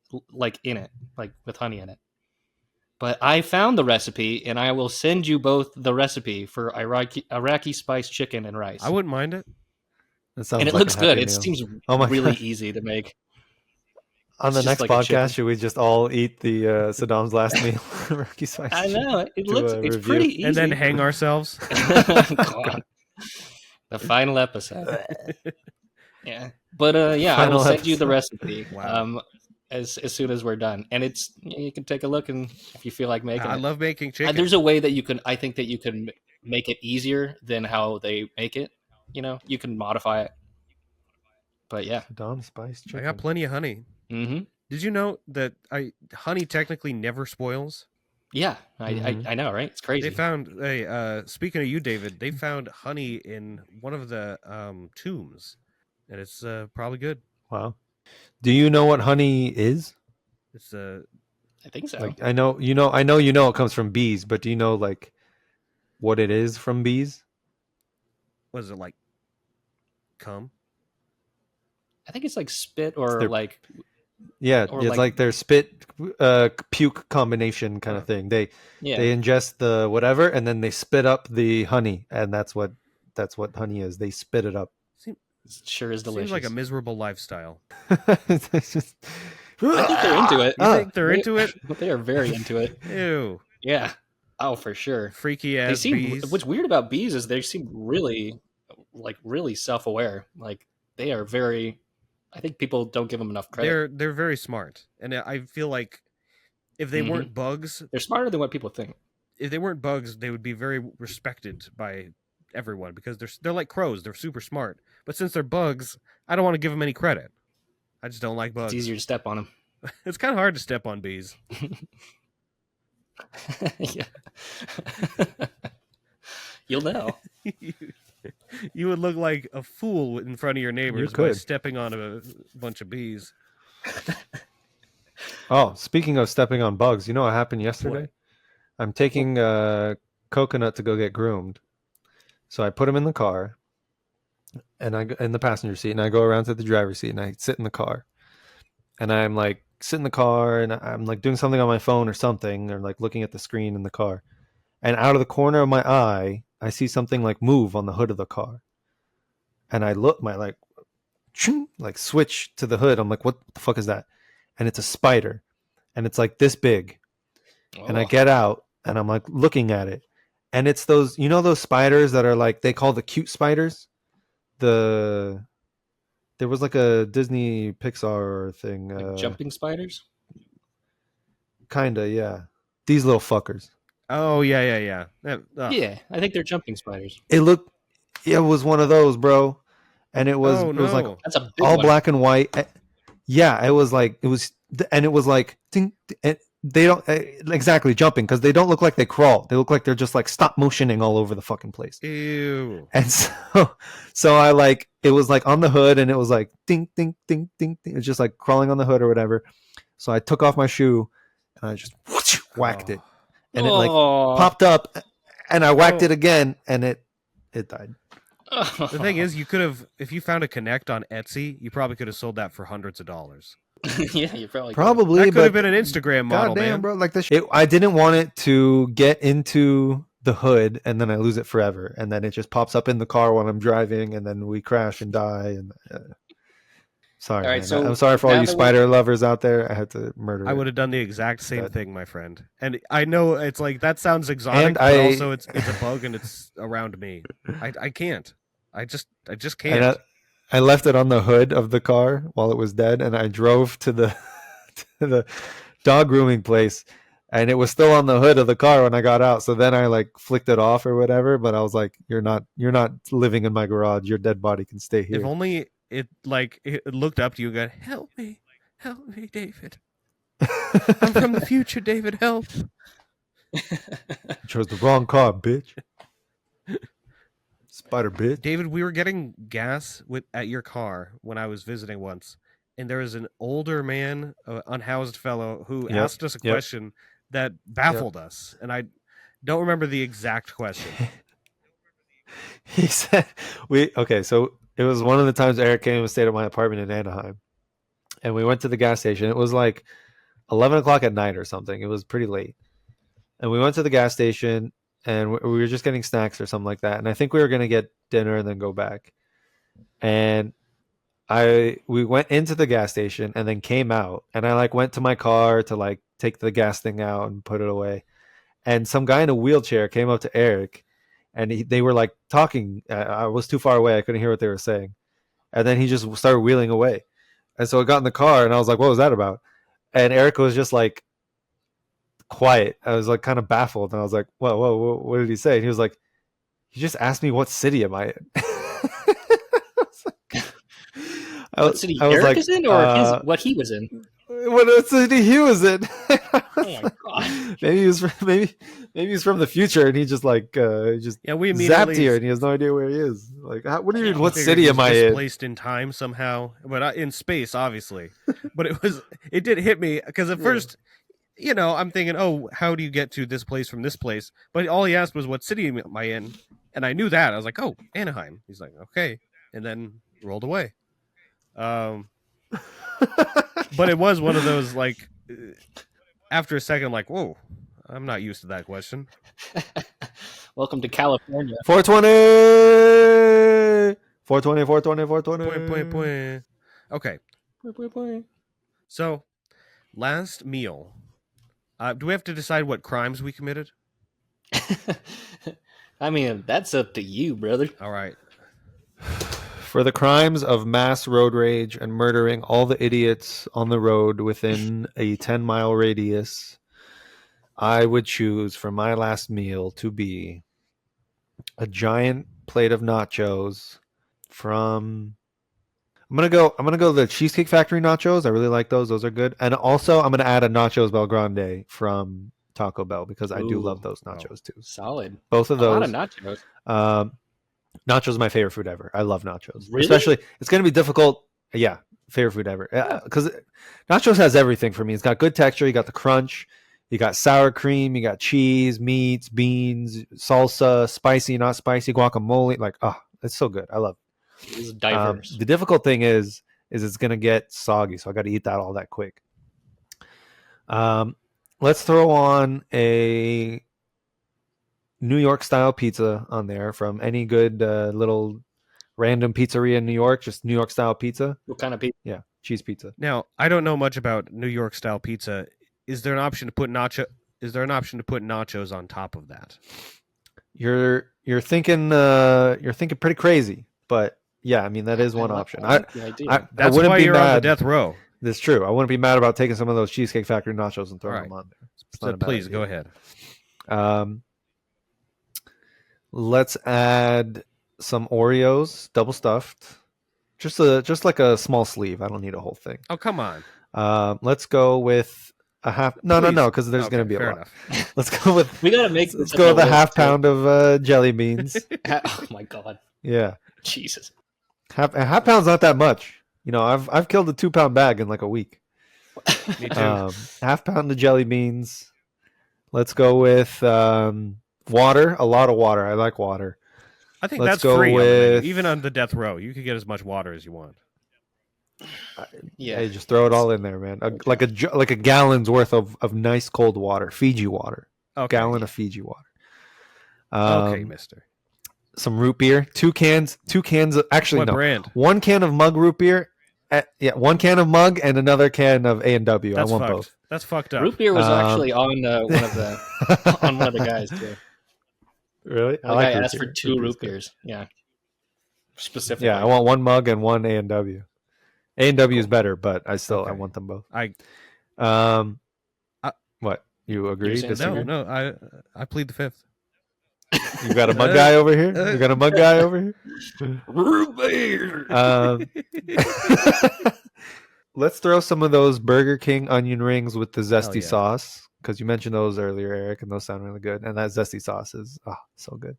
in it. But I found the recipe, and I will send you both the recipe for Iraqi spiced chicken and rice. I wouldn't mind it. And it looks good. It seems really easy to make. On the next podcast, should we just all eat the Saddam's last meal? Iraqi spiced I know. It's pretty easy. And then hang ourselves. God. The final episode. Yeah. But I will send you the recipe. Wow. As soon as we're done, and you can take a look, and if you feel like making it. I love making chicken. There's a way that I think that you can make it easier than how they make it. You can modify it. But yeah, Saddam spiced chicken. I got plenty of honey. Mm-hmm. Did you know that honey technically never spoils? Yeah, I know, right? It's crazy. They found speaking of you, David, they found honey in one of the tombs, and it's probably good. Wow. Do you know what honey is? It's I think so. Like I know it comes from bees, but do you know like what it is from bees? What is it like? Cum? I think it's like spit or like. Yeah, or it's like their spit puke combination kind of thing. They ingest the whatever and then they spit up the honey, and that's what honey is. They spit it up. It sure is delicious. Seems like a miserable lifestyle. It's just... I think they're into it. You think they're into it? They are very into it. Ew. Yeah. Oh, for sure. Freaky ass bees. What's weird about bees is they seem really self-aware. Like they are very. I think people don't give them enough credit. They're very smart, and I feel like if they weren't bugs, they're smarter than what people think. if they weren't bugs, they would be very respected by everyone because they're like crows. They're super smart. But since they're bugs, I don't want to give them any credit. I just don't like bugs. It's easier to step on them. It's kind of hard to step on bees. Yeah. You'll know. You would look like a fool in front of your neighbors by stepping on a bunch of bees. Oh, speaking of stepping on bugs, you know what happened yesterday? What? I'm taking Coconut to go get groomed. So I put him in the car, and I in the passenger seat, and I go around to the driver's seat, and I sit in the car. And I'm like sit in the car, and I'm like doing something on my phone or something, or like looking at the screen in the car. And out of the corner of my eye, I see something like move on the hood of the car. And I look, my like switch to the hood. I'm like, what the fuck is that? And it's a spider. And it's like this big. Oh. And I get out, and I'm like looking at it. And it's those, you know, those spiders that are like, they call the cute spiders? There was like a Disney Pixar thing. Like jumping spiders? Kinda, yeah. These little fuckers. Oh, yeah. Yeah, I think they're jumping spiders. It was one of those, bro. And it was like that's a big all one. Black and white. Yeah, it was like ding, they don't exactly jumping because they don't look like they crawl. They look like they're just like stop motioning all over the fucking place. Ew. And so I like, it was like on the hood, and it was like ding, ding, ding, ding, ding. It's just like crawling on the hood or whatever. So I took off my shoe, and I just whacked it. And it like popped up, and I whacked it again, and it died. The thing is, you could have, if you found a Connect on Etsy, you probably could have sold that for hundreds of dollars. Yeah, you probably that could have been an Instagram model, man. Bro, like this. I didn't want it to get into the hood, and then I lose it forever, and then it just pops up in the car when I'm driving, and then we crash and die. And sorry, all right, man. so I'm sorry for all you spider lovers out there. I had to murder. I would have done the exact same thing, my friend. And I know it's like that sounds exotic, but also it's a bug, and it's around me. I can't. I just can't. And I left it on the hood of the car while it was dead, and I drove to the dog grooming place, and it was still on the hood of the car when I got out. So then I like flicked it off or whatever, but I was like, you're not living in my garage. Your dead body can stay here. If only it looked up to you and got, help me, David. I'm from the future, David, help. You chose the wrong car, bitch. Spider bitch. David, we were getting gas at your car when I was visiting once, and there was an older man, unhoused fellow, who asked us a question that baffled us, and I don't remember the exact question. He said, so it was one of the times Eric came and stayed at my apartment in Anaheim, and we went to the gas station. It was like 11 o'clock at night or something. It was pretty late, and we went to the gas station, and we were just getting snacks or something like that. And I think we were going to get dinner and then go back. And we went into the gas station and then came out. And I like went to my car to like take the gas thing out and put it away. And some guy in a wheelchair came up to Eric, and they were like talking. I was too far away. I couldn't hear what they were saying. And then he just started wheeling away. And so I got in the car, and I was like, what was that about? And Eric was just like, quiet. I was like kind of baffled, and I was like, whoa, what did he say? And he was like, he just asked me what city am I in. What city Eric is in, or what he was in? What city he was in? Oh my god! Maybe he's from the future, and he just like we zapped here, and he has no idea where he is. Like, what do you mean? What city am I in? Displaced in time somehow, but in space, obviously. But it did hit me because at first, you know, I'm thinking, oh, how do you get to this place from this place? But all he asked was, what city am I in? And I knew that. I was like, oh, Anaheim. He's like, okay. And then rolled away. But it was one of those, like, after a second, like, whoa, I'm not used to that question. Welcome to California. 420! 420. Okay. So, last meal. Do we have to decide what crimes we committed? I mean, that's up to you, brother. All right. For the crimes of mass road rage and murdering all the idiots on the road within a 10-mile radius, I would choose for my last meal to be a giant plate of nachos from. I'm gonna go the Cheesecake Factory nachos. I really like those. Those are good. And also, I'm gonna add a nachos Bel Grande from Taco Bell because I do love those nachos too. Solid. Both of those. A lot of nachos. Nachos is my favorite food ever. I love nachos. Really? Especially, it's gonna be difficult. Yeah, favorite food ever. Because nachos has everything for me. It's got good texture. You got the crunch. You got sour cream. You got cheese, meats, beans, salsa, spicy, not spicy, guacamole. Like, it's so good. I love it. It's diverse. The difficult thing is it's gonna get soggy, so I got to eat that all that quick. Let's throw on a New York style pizza on there from any good little random pizzeria in New York. Just New York style pizza. What kind of pizza? Yeah, cheese pizza. Now, I don't know much about New York style pizza. Is there an option to put nachos on top of that? You're thinking pretty crazy, but yeah, I mean that is one option. I That's wouldn't why be you're mad. on the death row. That's true. I wouldn't be mad about taking some of those Cheesecake Factory nachos and throwing them on there. So please go ahead. Let's add some Oreos, double stuffed. Just like a small sleeve. I don't need a whole thing. Oh, come on. Let's go with a half. No, because there's going to be a lot. Enough. Let's go with. We gotta make. Let's go with a half pound of jelly beans. Oh my god. Yeah. Jesus. A half pound's not that much. You know, I've killed a 2-pound bag in like a week. Me too. Half pound of jelly beans. Let's go with water. A lot of water. I like water. I think that's free. Even on the death row, you can get as much water as you want. Yeah, you just throw it all in there, man. Like a gallon's worth of nice cold water, Fiji water. Okay. Gallon of Fiji water. Okay, mister. Some root beer. Two cans. Actually, what no. Brand? 1 can of mug root beer. 1 can of mug and another can of A&W. I want both. That's fucked up. Root beer was actually on one of the guys too. Really? I asked for 2 root beers. Yeah. Specifically. Yeah, I want 1 mug and 1 A&W. A&W is better, but I want them both. What? You agree? No. I plead the fifth. You got a mug guy over here? You got a mug guy over here? Root beer. Let's throw some of those Burger King onion rings with the zesty sauce, because you mentioned those earlier, Eric, and those sound really good. And that zesty sauce is so good.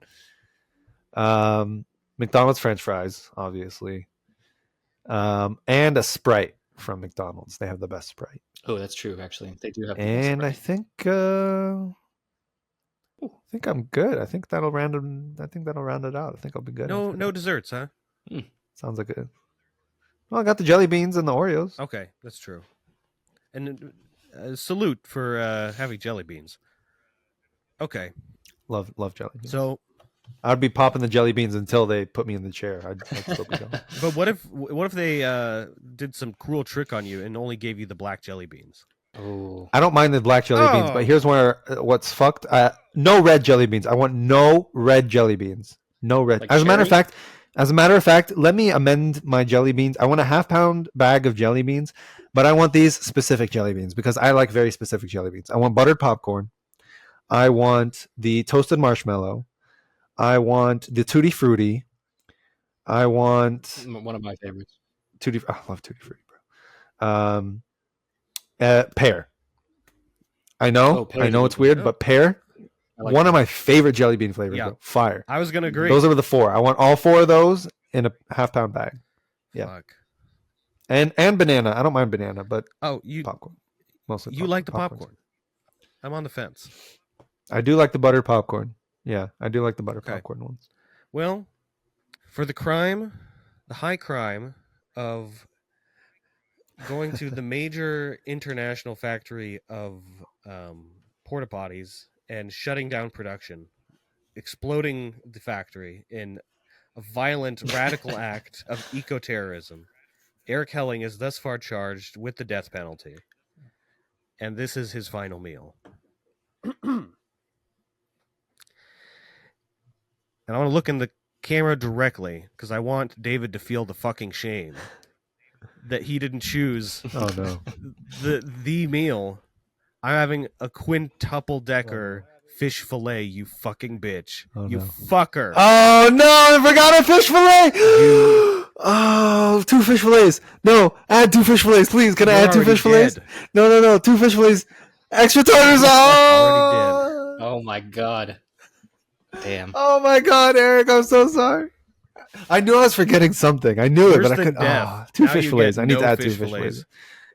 McDonald's French fries, obviously, and a Sprite from McDonald's. They have the best Sprite. Oh, that's true. Actually, they do have. And I think I'm good. I think that'll round it out. I think I'll be good. No desserts, huh? Sounds like it. Well, I got the jelly beans and the Oreos. Okay, that's true. And salute for having jelly beans. Okay. Love jelly beans. So I'd be popping the jelly beans until they put me in the chair. I'd still be going. But what if they did some cruel trick on you and only gave you the black jelly beans? Oh, I don't mind the black jelly beans, but here's what's fucked. No red jelly beans. I want no red jelly beans. No red. Like as a matter of fact, let me amend my jelly beans. I want a half-pound bag of jelly beans, but I want these specific jelly beans because I like very specific jelly beans. I want buttered popcorn. I want the toasted marshmallow. I want the Tutti Frutti. I want one of my favorites. I love Tutti Frutti, bro. Pear. I know it's weird, but pear. Like one of my favorite jelly bean flavors. Yeah. Bro. Fire. I was gonna agree. Those are the 4. I want all 4 of those in a half-pound bag. Yeah. Fuck. And banana. I don't mind banana, but popcorn. Mostly. You like the popcorn? I'm on the fence. I do like the buttered popcorn. Yeah, I do like the butter popcorn ones. Well, for the high crime of going to the major international factory of porta potties and shutting down production, exploding the factory in a violent, radical act of eco-terrorism, Eric Helling is thus far charged with the death penalty. And this is his final meal. And I want to look in the camera directly because I want David to feel the fucking shame that he didn't choose the meal I'm having a quintuple decker fish fillet, you fucking bitch. Oh, you no. fucker. Oh, no, I forgot a fish fillet. Oh, 2 fish fillets. No, add 2 fish fillets, please. Can I add 2 fish fillets? Dead. No, 2 fish fillets. Extra tartar sauce. Already dead. Oh my god. Damn. Oh my god, Eric, I'm so sorry. I knew I was forgetting something. I knew Worse it, but I than couldn't. death. 2 Now fish you fillets. get I need no to add 2 fish fish fillets.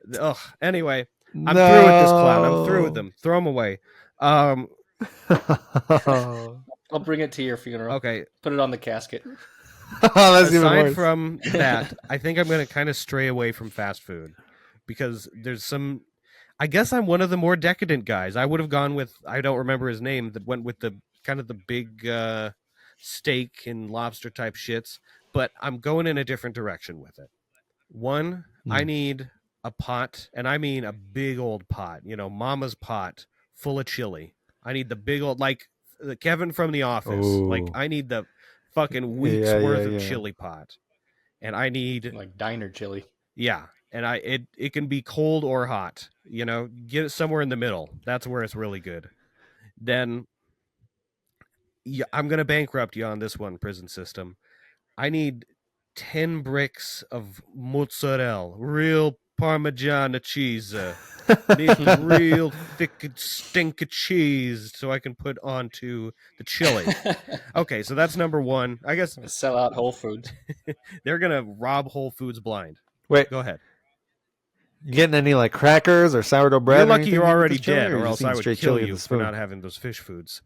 fillets. Ugh. Anyway, I'm through with this clown. I'm through with them. Throw them away. I'll bring it to your funeral. Okay. Put it on the casket. Aside from that, I think I'm going to kind of stray away from fast food because there's some. I guess I'm one of the more decadent guys. I would have gone with, I don't remember his name, that went with the kind of the big steak and lobster type shits, but I'm going in a different direction with it. One, I need a pot, and I mean a big old pot, mama's pot full of chili. I need the big old, like Kevin from The Office. Ooh. Like, I need the fucking week's worth of chili pot. And I need like diner chili. Yeah. And it can be cold or hot. Get it somewhere in the middle. That's where it's really good. Then I'm gonna bankrupt you on this one, prison system. I need 10 bricks of mozzarella, real Parmigiana cheese. Need real thick stink of cheese so I can put onto the chili. Okay, so that's number one. I guess sell out Whole Foods. They're gonna rob Whole Foods blind. Wait, go ahead. You getting any like crackers or sourdough bread? You're lucky you're already dead, or or else I would kill you for not having those fish foods.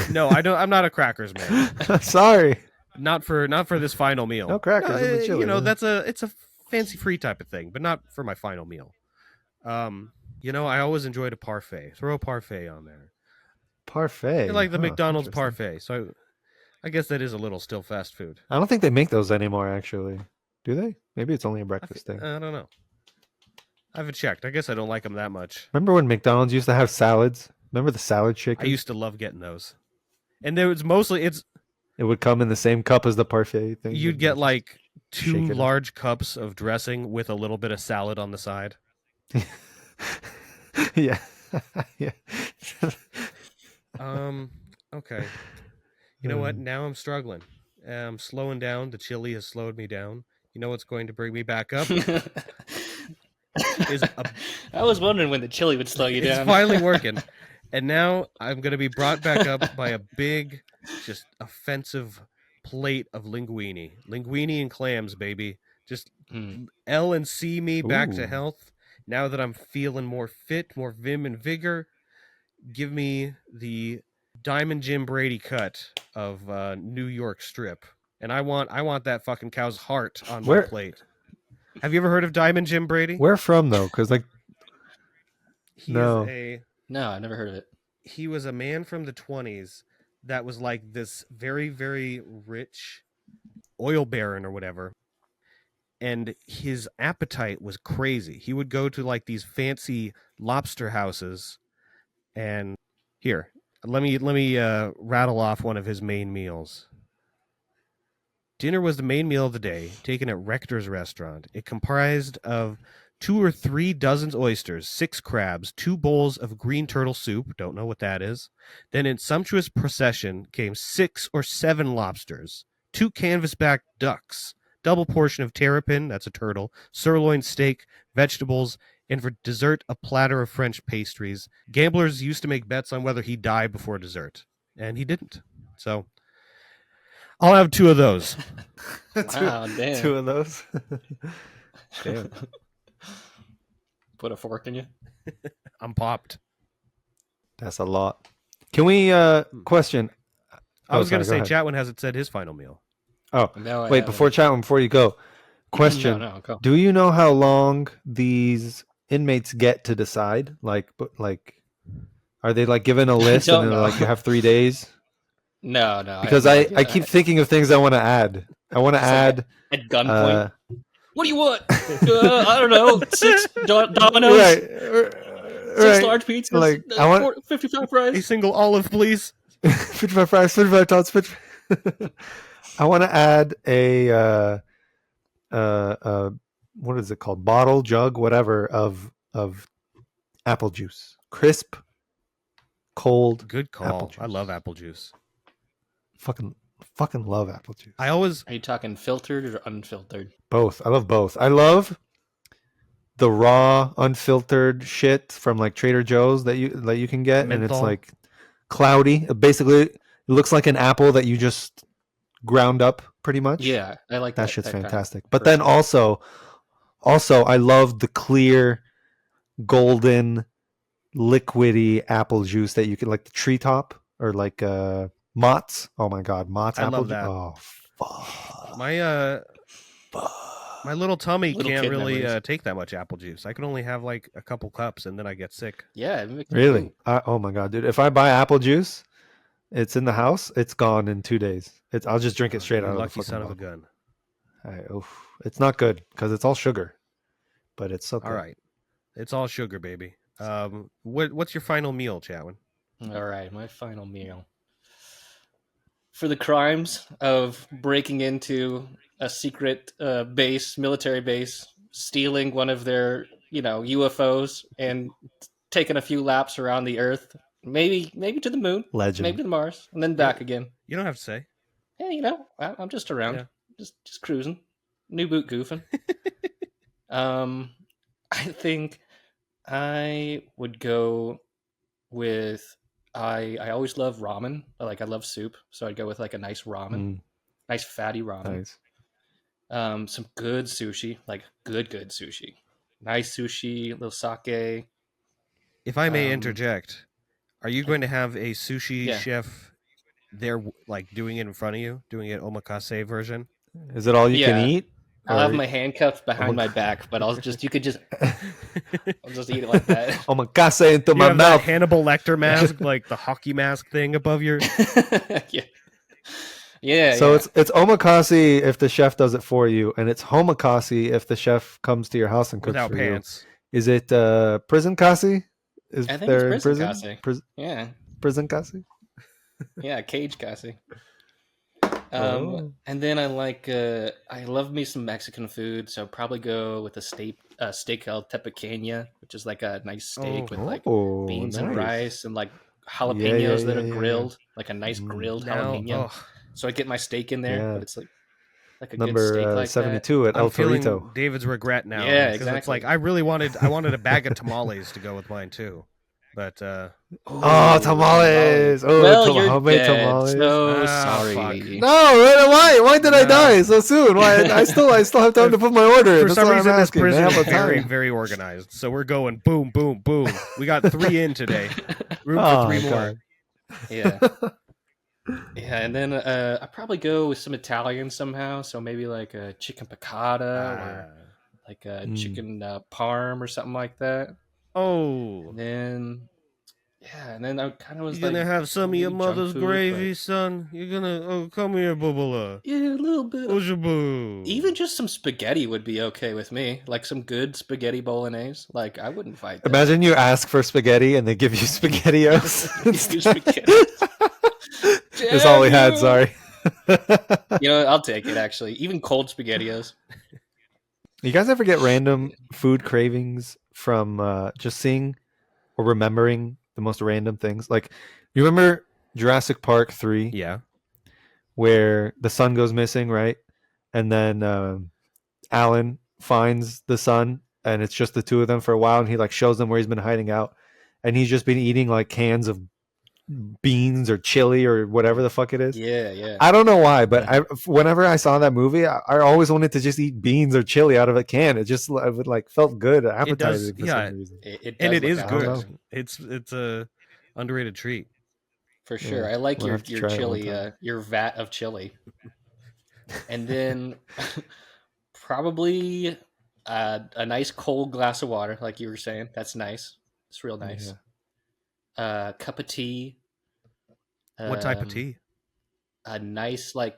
No, I don't. I'm not a crackers man. Sorry. Not for this final meal. No crackers in the chili. It's a fancy free type of thing, but not for my final meal. I always enjoyed a parfait. Throw a parfait on there. Parfait. Like the McDonald's parfait. So I guess that is a little still fast food. I don't think they make those anymore, actually. Do they? Maybe it's only a breakfast thing. I don't know. I haven't checked. I guess I don't like them that much. Remember when McDonald's used to have salads? Remember the salad shaker? I used to love getting those. And there was mostly it would come in the same cup as the parfait thing. You'd get like 2 large cups of dressing with a little bit of salad on the side. Yeah. Yeah. Okay. You know what? Now I'm struggling. I'm slowing down. The chili has slowed me down. You know what's going to bring me back up? I was wondering when the chili would slow you down. It's finally working. And now I'm going to be brought back up by a big, just offensive plate of linguine. Linguine and clams, baby. Just L and C me back to health. Now that I'm feeling more fit, more vim and vigor, give me the Diamond Jim Brady cut of New York strip. And I want that fucking cow's heart on my plate. Have you ever heard of Diamond Jim Brady? Where from, though? Because, like... No, I never heard of it. He was a man from the 20s that was like this very, very rich oil baron or whatever. And his appetite was crazy. He would go to like these fancy lobster houses. And here, let me rattle off one of his main meals. Dinner was the main meal of the day, taken at Rector's restaurant. It comprised of 2 or 3 dozen oysters, 6 crabs, 2 bowls of green turtle soup, don't know what that is. Then in sumptuous procession came 6 or 7 lobsters, 2 canvasback ducks, double portion of terrapin, that's a turtle, sirloin steak, vegetables, and for dessert, a platter of French pastries. Gamblers used to make bets on whether he'd die before dessert, and he didn't. So I'll have 2 of those. Wow, damn. 2 of those? Damn. Put a fork in you? I'm popped. That's a lot. Can we question? I was going to say, Chatwin hasn't said his final meal. Oh, no, wait, before Chatwin, before you go, question. Go. Do you know how long these inmates get to decide? Like, are they like given a list and they're like, you have 3 days? No. Because I keep thinking of things I want to add. I want to add at gunpoint. What do you want? I don't know. 6 Dominoes. Right. 6 large pizzas. Like, I want 55 fries. A single olive, please. 55 fries, 55 tots, 55. I want to add a what is it called? Bottle, jug, whatever of apple juice. Crisp, cold. Good call. Apple juice. I love apple juice. Fucking love apple juice. Are you talking filtered or unfiltered? Both. I love both. I love the raw, unfiltered shit from like Trader Joe's that you can get, Menthol. And it's like cloudy. Basically, it looks like an apple that you just ground up, pretty much. Yeah, I like that. That shit's kind of fantastic. But then also, I love the clear, golden, liquidy apple juice that you can, like the treetop or like Mott's. Oh my god, Mott's I apple love juice. that. Oh fuck. My little tummy Little can't kid really memories. take that much apple juice. I can only have like a couple cups and then I get sick. Yeah, Really? Oh my god, dude! If I buy apple juice, it's in the house. It's gone in 2 days. I'll just drink it straight You out of the lucky fucking son of a bottle. gun. It's not good because it's all sugar, but it's so good. All right, it's all sugar, baby. What's your final meal, Chatwin? All right, my final meal. For the crimes of breaking into a secret military base, stealing one of their, UFOs, and taking a few laps around the Earth, maybe to the moon, Legend. maybe to Mars, and then back again. You don't have to say. Hey, I'm just around, just cruising, new boot goofing. I think I would go with. I always love ramen. I love soup, so I'd go with like a nice ramen, nice fatty ramen. Nice. Some good sushi, like good sushi, nice sushi, little sake. If I may interject, are you going to have a sushi chef there, like doing it in front of you, doing it omakase version? Is it all you can eat? I'll have my handcuffs behind my back, but I'll just eat it like that. Omakase into You my have mouth. that Hannibal Lecter mask, like the hockey mask thing above your. Yeah. So it's omakase if the chef does it for you, and it's homakase if the chef comes to your house and cooks Without for pants. you. Is it prison kasi? Is I think there it's in prison kasi. Yeah. Prison kasi? Yeah, cage kasi. Oh. And then I love me some Mexican food, so probably go with a steak called tepequeña, which is like a nice steak with like beans and rice and like jalapenos that are grilled, like a nice grilled jalapeno. So I get my steak in there, but it's like a good steak like 72 that. at El I'm feeling Torito. David's regret now. Yeah, because exactly. It's like I wanted a bag of tamales to go with mine too, but tamales! Oh, well, you're homemade dead. tamales. So sorry. Fuck. No, why did I die so soon? Why I still have time to put my order in. For That's some what reason, I'm this asking. prison They is have a very, time. very organized. So we're going boom, boom, boom. We got 3 in today. Room for 3 more. God. Yeah. Yeah, and then I probably go with some Italian somehow. So maybe like a chicken piccata or like a chicken parm or something like that. Oh. And then I kind of was You're gonna have some of your mother's food, gravy, but... son. You're gonna come here, Bubala. Yeah, a little bit. Boo. Even just some spaghetti would be okay with me. Like some good spaghetti bolognese. Like I wouldn't fight that. Imagine you ask for spaghetti and they give you SpaghettiOs. That's all we had. Sorry. I'll take it. Actually, even cold SpaghettiOs. You guys ever get random food cravings from just seeing or remembering the most random things? Like, you remember Jurassic Park 3? Yeah. Where the son goes missing, right? And then Alan finds the son, and it's just the two of them for a while, and he like shows them where he's been hiding out, and he's just been eating like cans of beans or chili or whatever the fuck it is. Yeah. I don't know why, but whenever I saw that movie, I always wanted to just eat beans or chili out of a can. It would like felt good, appetizing for some reason. It is good. appetizing. It's a underrated treat. For sure. Yeah, I like we'll your have to try it one chili, time. your vat of chili. And then probably a nice cold glass of water, like you were saying. That's nice. It's real nice. Cup of tea. What type of tea? A nice, like,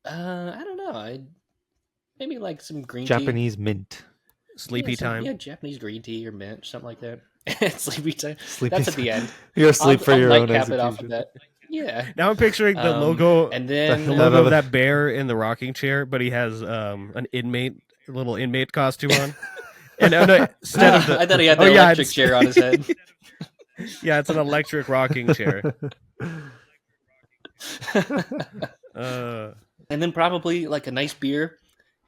I don't know. Maybe like some green Japanese mint. Sleepy time. Yeah, Japanese green tea or mint, something like that. Sleepy time. That's at the end. You're asleep for your own cap it off execution. of that. Yeah. Now I'm picturing the logo, and then the logo of that bear in the rocking chair, but he has a little inmate costume on, And no, instead of the, I thought he had the electric chair on his head. Yeah, it's an electric rocking chair. And then probably like a nice beer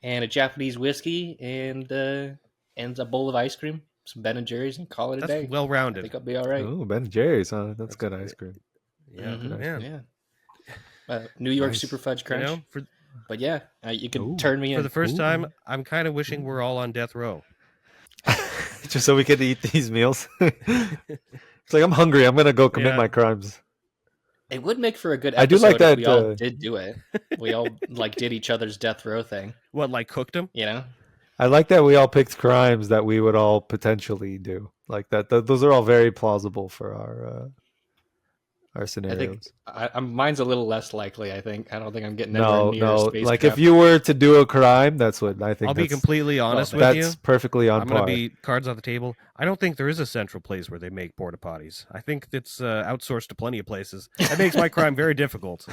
and a Japanese whiskey and a bowl of ice cream, some Ben and Jerry's, and call it a day. That's well rounded. I think I'll be all right. Oh, Ben and Jerry's, huh? That's good ice cream. Yeah, man. Yeah. New York Super Fudge Crunch. But yeah, you can turn me in. For the first time, I'm kind of wishing we're all on death row. Just so we could eat these meals. It's like, I'm hungry. I'm going to go commit my crimes. It would make for a good episode. I do like that. If we all did do it. We all like did each other's death row thing. What, like cooked them? You know? I like that we all picked crimes that we would all potentially do. Like that. Those are all very plausible for our scenarios. I think mine's a little less likely. I think. I don't think I'm getting anywhere near space. Like if you were to do a crime, that's what I think. I'll be completely honest with you. That's perfectly on par. I'm going to be cards on the table. I don't think there is a central place where they make porta potties. I think it's outsourced to plenty of places. That makes my crime very difficult.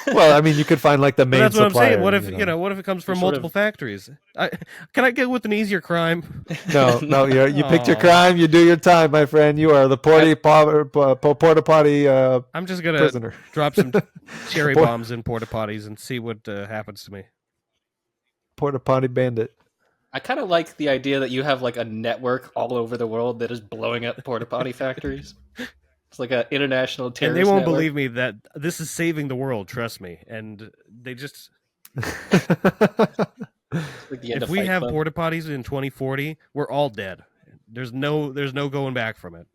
Well, I mean, you could find like the main. That's what supplier, I'm saying. What if it comes from multiple factories? Can I get with an easier crime? No, you picked your crime. You do your time, my friend. You are the porta potty. I'm just gonna prisoner. Drop some cherry bombs in porta potties and see what happens to me. Porta potty bandit. I kind of like the idea that you have like a network all over the world that is blowing up porta potty factories. It's like an international terrorist And they won't network. believe me that this is saving the world, trust me. And they just... if we have porta potties in 2040, we're all dead. There's no going back from it.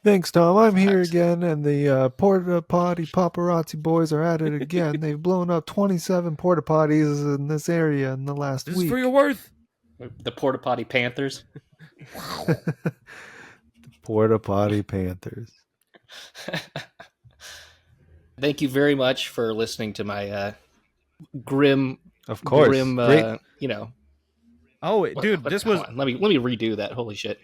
Thanks, Tom. I'm here again, and the porta potty paparazzi boys are at it again. They've blown up 27 porta potties in this area in the last week. This is for your worth. The porta potty Panthers. The porta potty Panthers. Thank you very much for listening to my grim, of course, grim, Oh, dude, this was. Let me redo that. Holy shit!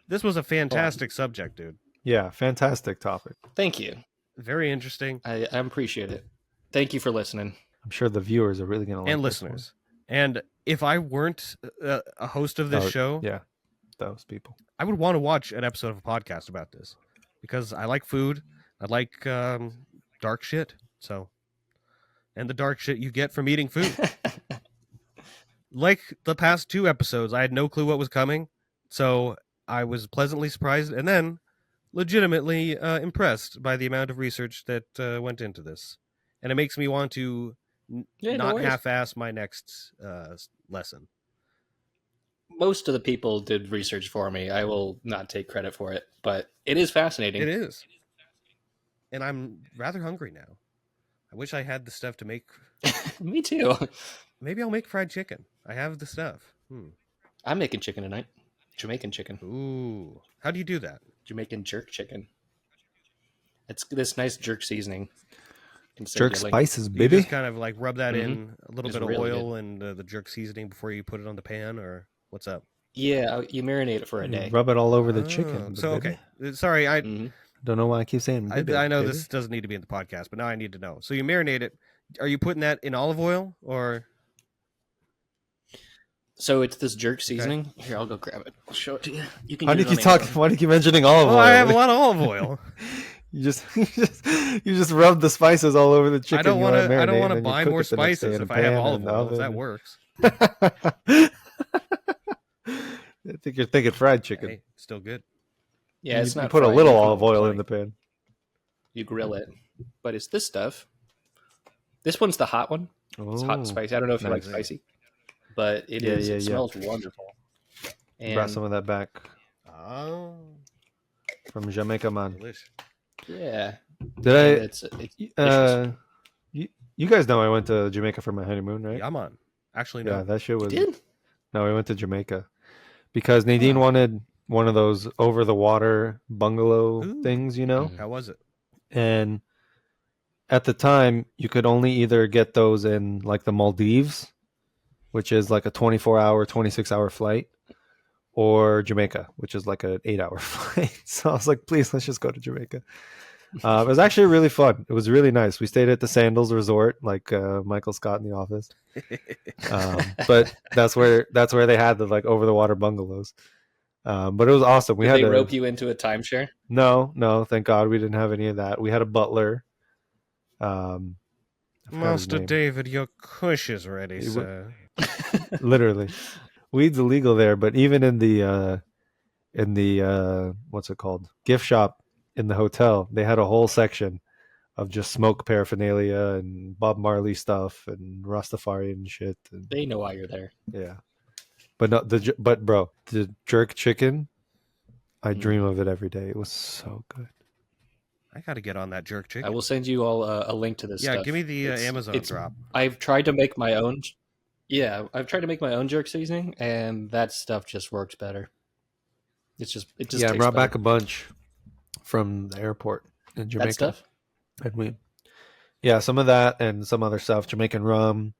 This was a fantastic subject, dude. Yeah, fantastic topic. Thank you. Very interesting. I appreciate it. Thank you for listening. I'm sure the viewers are really going to like and listeners. And if I weren't a host of this show, those people, I would want to watch an episode of a podcast about this. Because I like food, I like dark shit. So, and the dark shit you get from eating food. Like the past 2 episodes, I had no clue what was coming, so I was pleasantly surprised, and then legitimately impressed by the amount of research that went into this, and it makes me want to not half-ass my next lesson. Most of the people did research for me. I will not take credit for it, but it is fascinating. It is. And I'm rather hungry now. I wish I had the stuff to make... Me too. Maybe I'll make fried chicken. I have the stuff. I'm making chicken tonight. Jamaican chicken. Ooh. How do you do that? Jamaican jerk chicken. It's this nice jerk seasoning. Jerk spices, baby. You just kind of like rub that in a little bit of really oil and the jerk seasoning before you put it on the pan, or... What's up? Yeah, you marinate it for a day. Rub it all over the chicken. So, okay. Sorry, I don't know why I keep saying I know this doesn't need to be in the podcast, but now I need to know. So you marinate it. Are you putting that in olive oil or? So it's this jerk seasoning. Okay. Here, I'll go grab it. I'll show it to you. You can. Why do you talk? Why do you keep mentioning olive oil? I have a lot of olive oil. You just rub the spices all over the chicken. I don't want to buy more spices if I have olive oil. If that works. I think you're thinking fried chicken. Hey, still good. Yeah, it's not. You put a little olive oil in the pan. You grill it, but it's this stuff. This one's the hot one. It's hot and spicy. I don't know if you like spicy, but it is. It smells wonderful. And brought some of that back. Oh, from Jamaica, man. Delicious. Yeah. Did you guys know I went to Jamaica for my honeymoon, right? Yeah, I'm on. Actually, no. Yeah, that shit was. You did? No, we went to Jamaica because Nadine wanted one of those over the water bungalow things, you know. How was it? And at the time, you could only either get those in like the Maldives, which is like a 24-hour, 26-hour flight, or Jamaica, which is like an 8-hour flight. So I was like, please, let's just go to Jamaica. It was actually really fun. It was really nice. We stayed at the Sandals Resort, like Michael Scott in The Office. But that's where they had the like over the water bungalows. But it was awesome. Did they rope you into a timeshare? No, thank God we didn't have any of that. We had a butler. Master David, your cush is ready, sir. Literally, weed's illegal there, but even in the what's it called, gift shop in the hotel, they had a whole section of just smoke paraphernalia and Bob Marley stuff and Rastafarian shit. And, they know why you're there. Yeah, but no, but bro, the jerk chicken, I dream of it every day. It was so good. I got to get on that jerk chicken. I will send you all a link to this. Yeah, stuff. Give me the Amazon drop. I've tried to make my own. Yeah, I've tried to make my own jerk seasoning, and that stuff just works better. It just I brought back a bunch from the airport in Jamaica. That stuff? And some of that and some other stuff. Jamaican rum,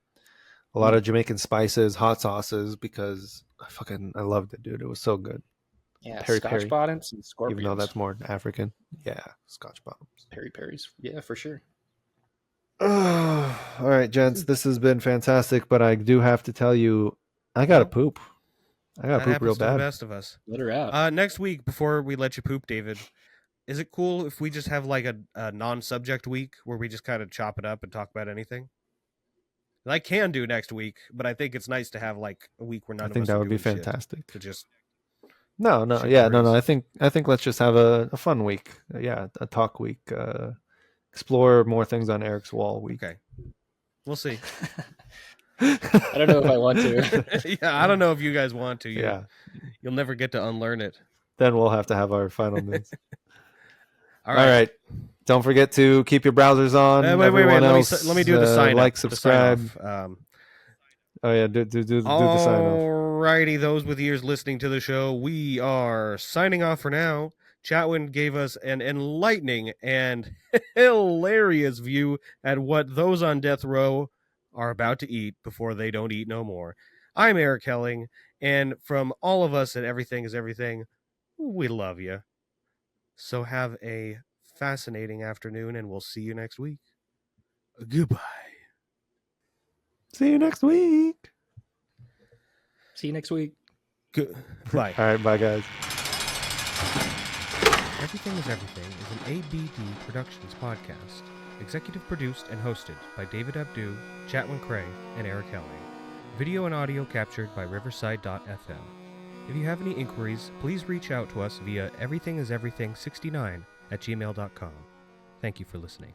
a lot of Jamaican spices, hot sauces, because I loved it, dude. It was so good. Yeah, Scotch bonnets and scorpions. Even though that's more African. Yeah, Scotch bottoms. Peri-peris. Yeah, for sure. All right, gents, this has been fantastic, but I do have to tell you, I got to poop. I got to poop real bad. The best of us. Let her out. Next week, before we let you poop, David, is it cool if we just have like a non-subject week where we just kind of chop it up and talk about anything? I can do next week, but I think it's nice to have like a week where none of us. I think that would be fantastic. To just no. I think let's just have a fun week. A talk week. Explore more things on Eric's wall week. Okay, we'll see. I don't know if I want to. Yeah, I don't know if you guys want to. You'll never get to unlearn it. Then we'll have to have our final minutes. All right. Don't forget to keep your browsers on. Wait. Let me do the sign. Like, subscribe. Do the sign off. Alrighty, those with ears listening to the show, we are signing off for now. Chatwin gave us an enlightening and hilarious view at what those on death row are about to eat before they don't eat no more. I'm Eric Helling, and from all of us at Everything is Everything, we love you. So have a fascinating afternoon, and we'll see you next week. Goodbye. See you next week. See you next week. Bye. All right, bye, guys. Everything is Everything is an ABD Productions podcast. Executive produced and hosted by David Abdu, Chatwin Cray, and Eric Helling. Video and audio captured by Riverside.fm. If you have any inquiries, please reach out to us via everythingiseverything69@gmail.com. Thank you for listening.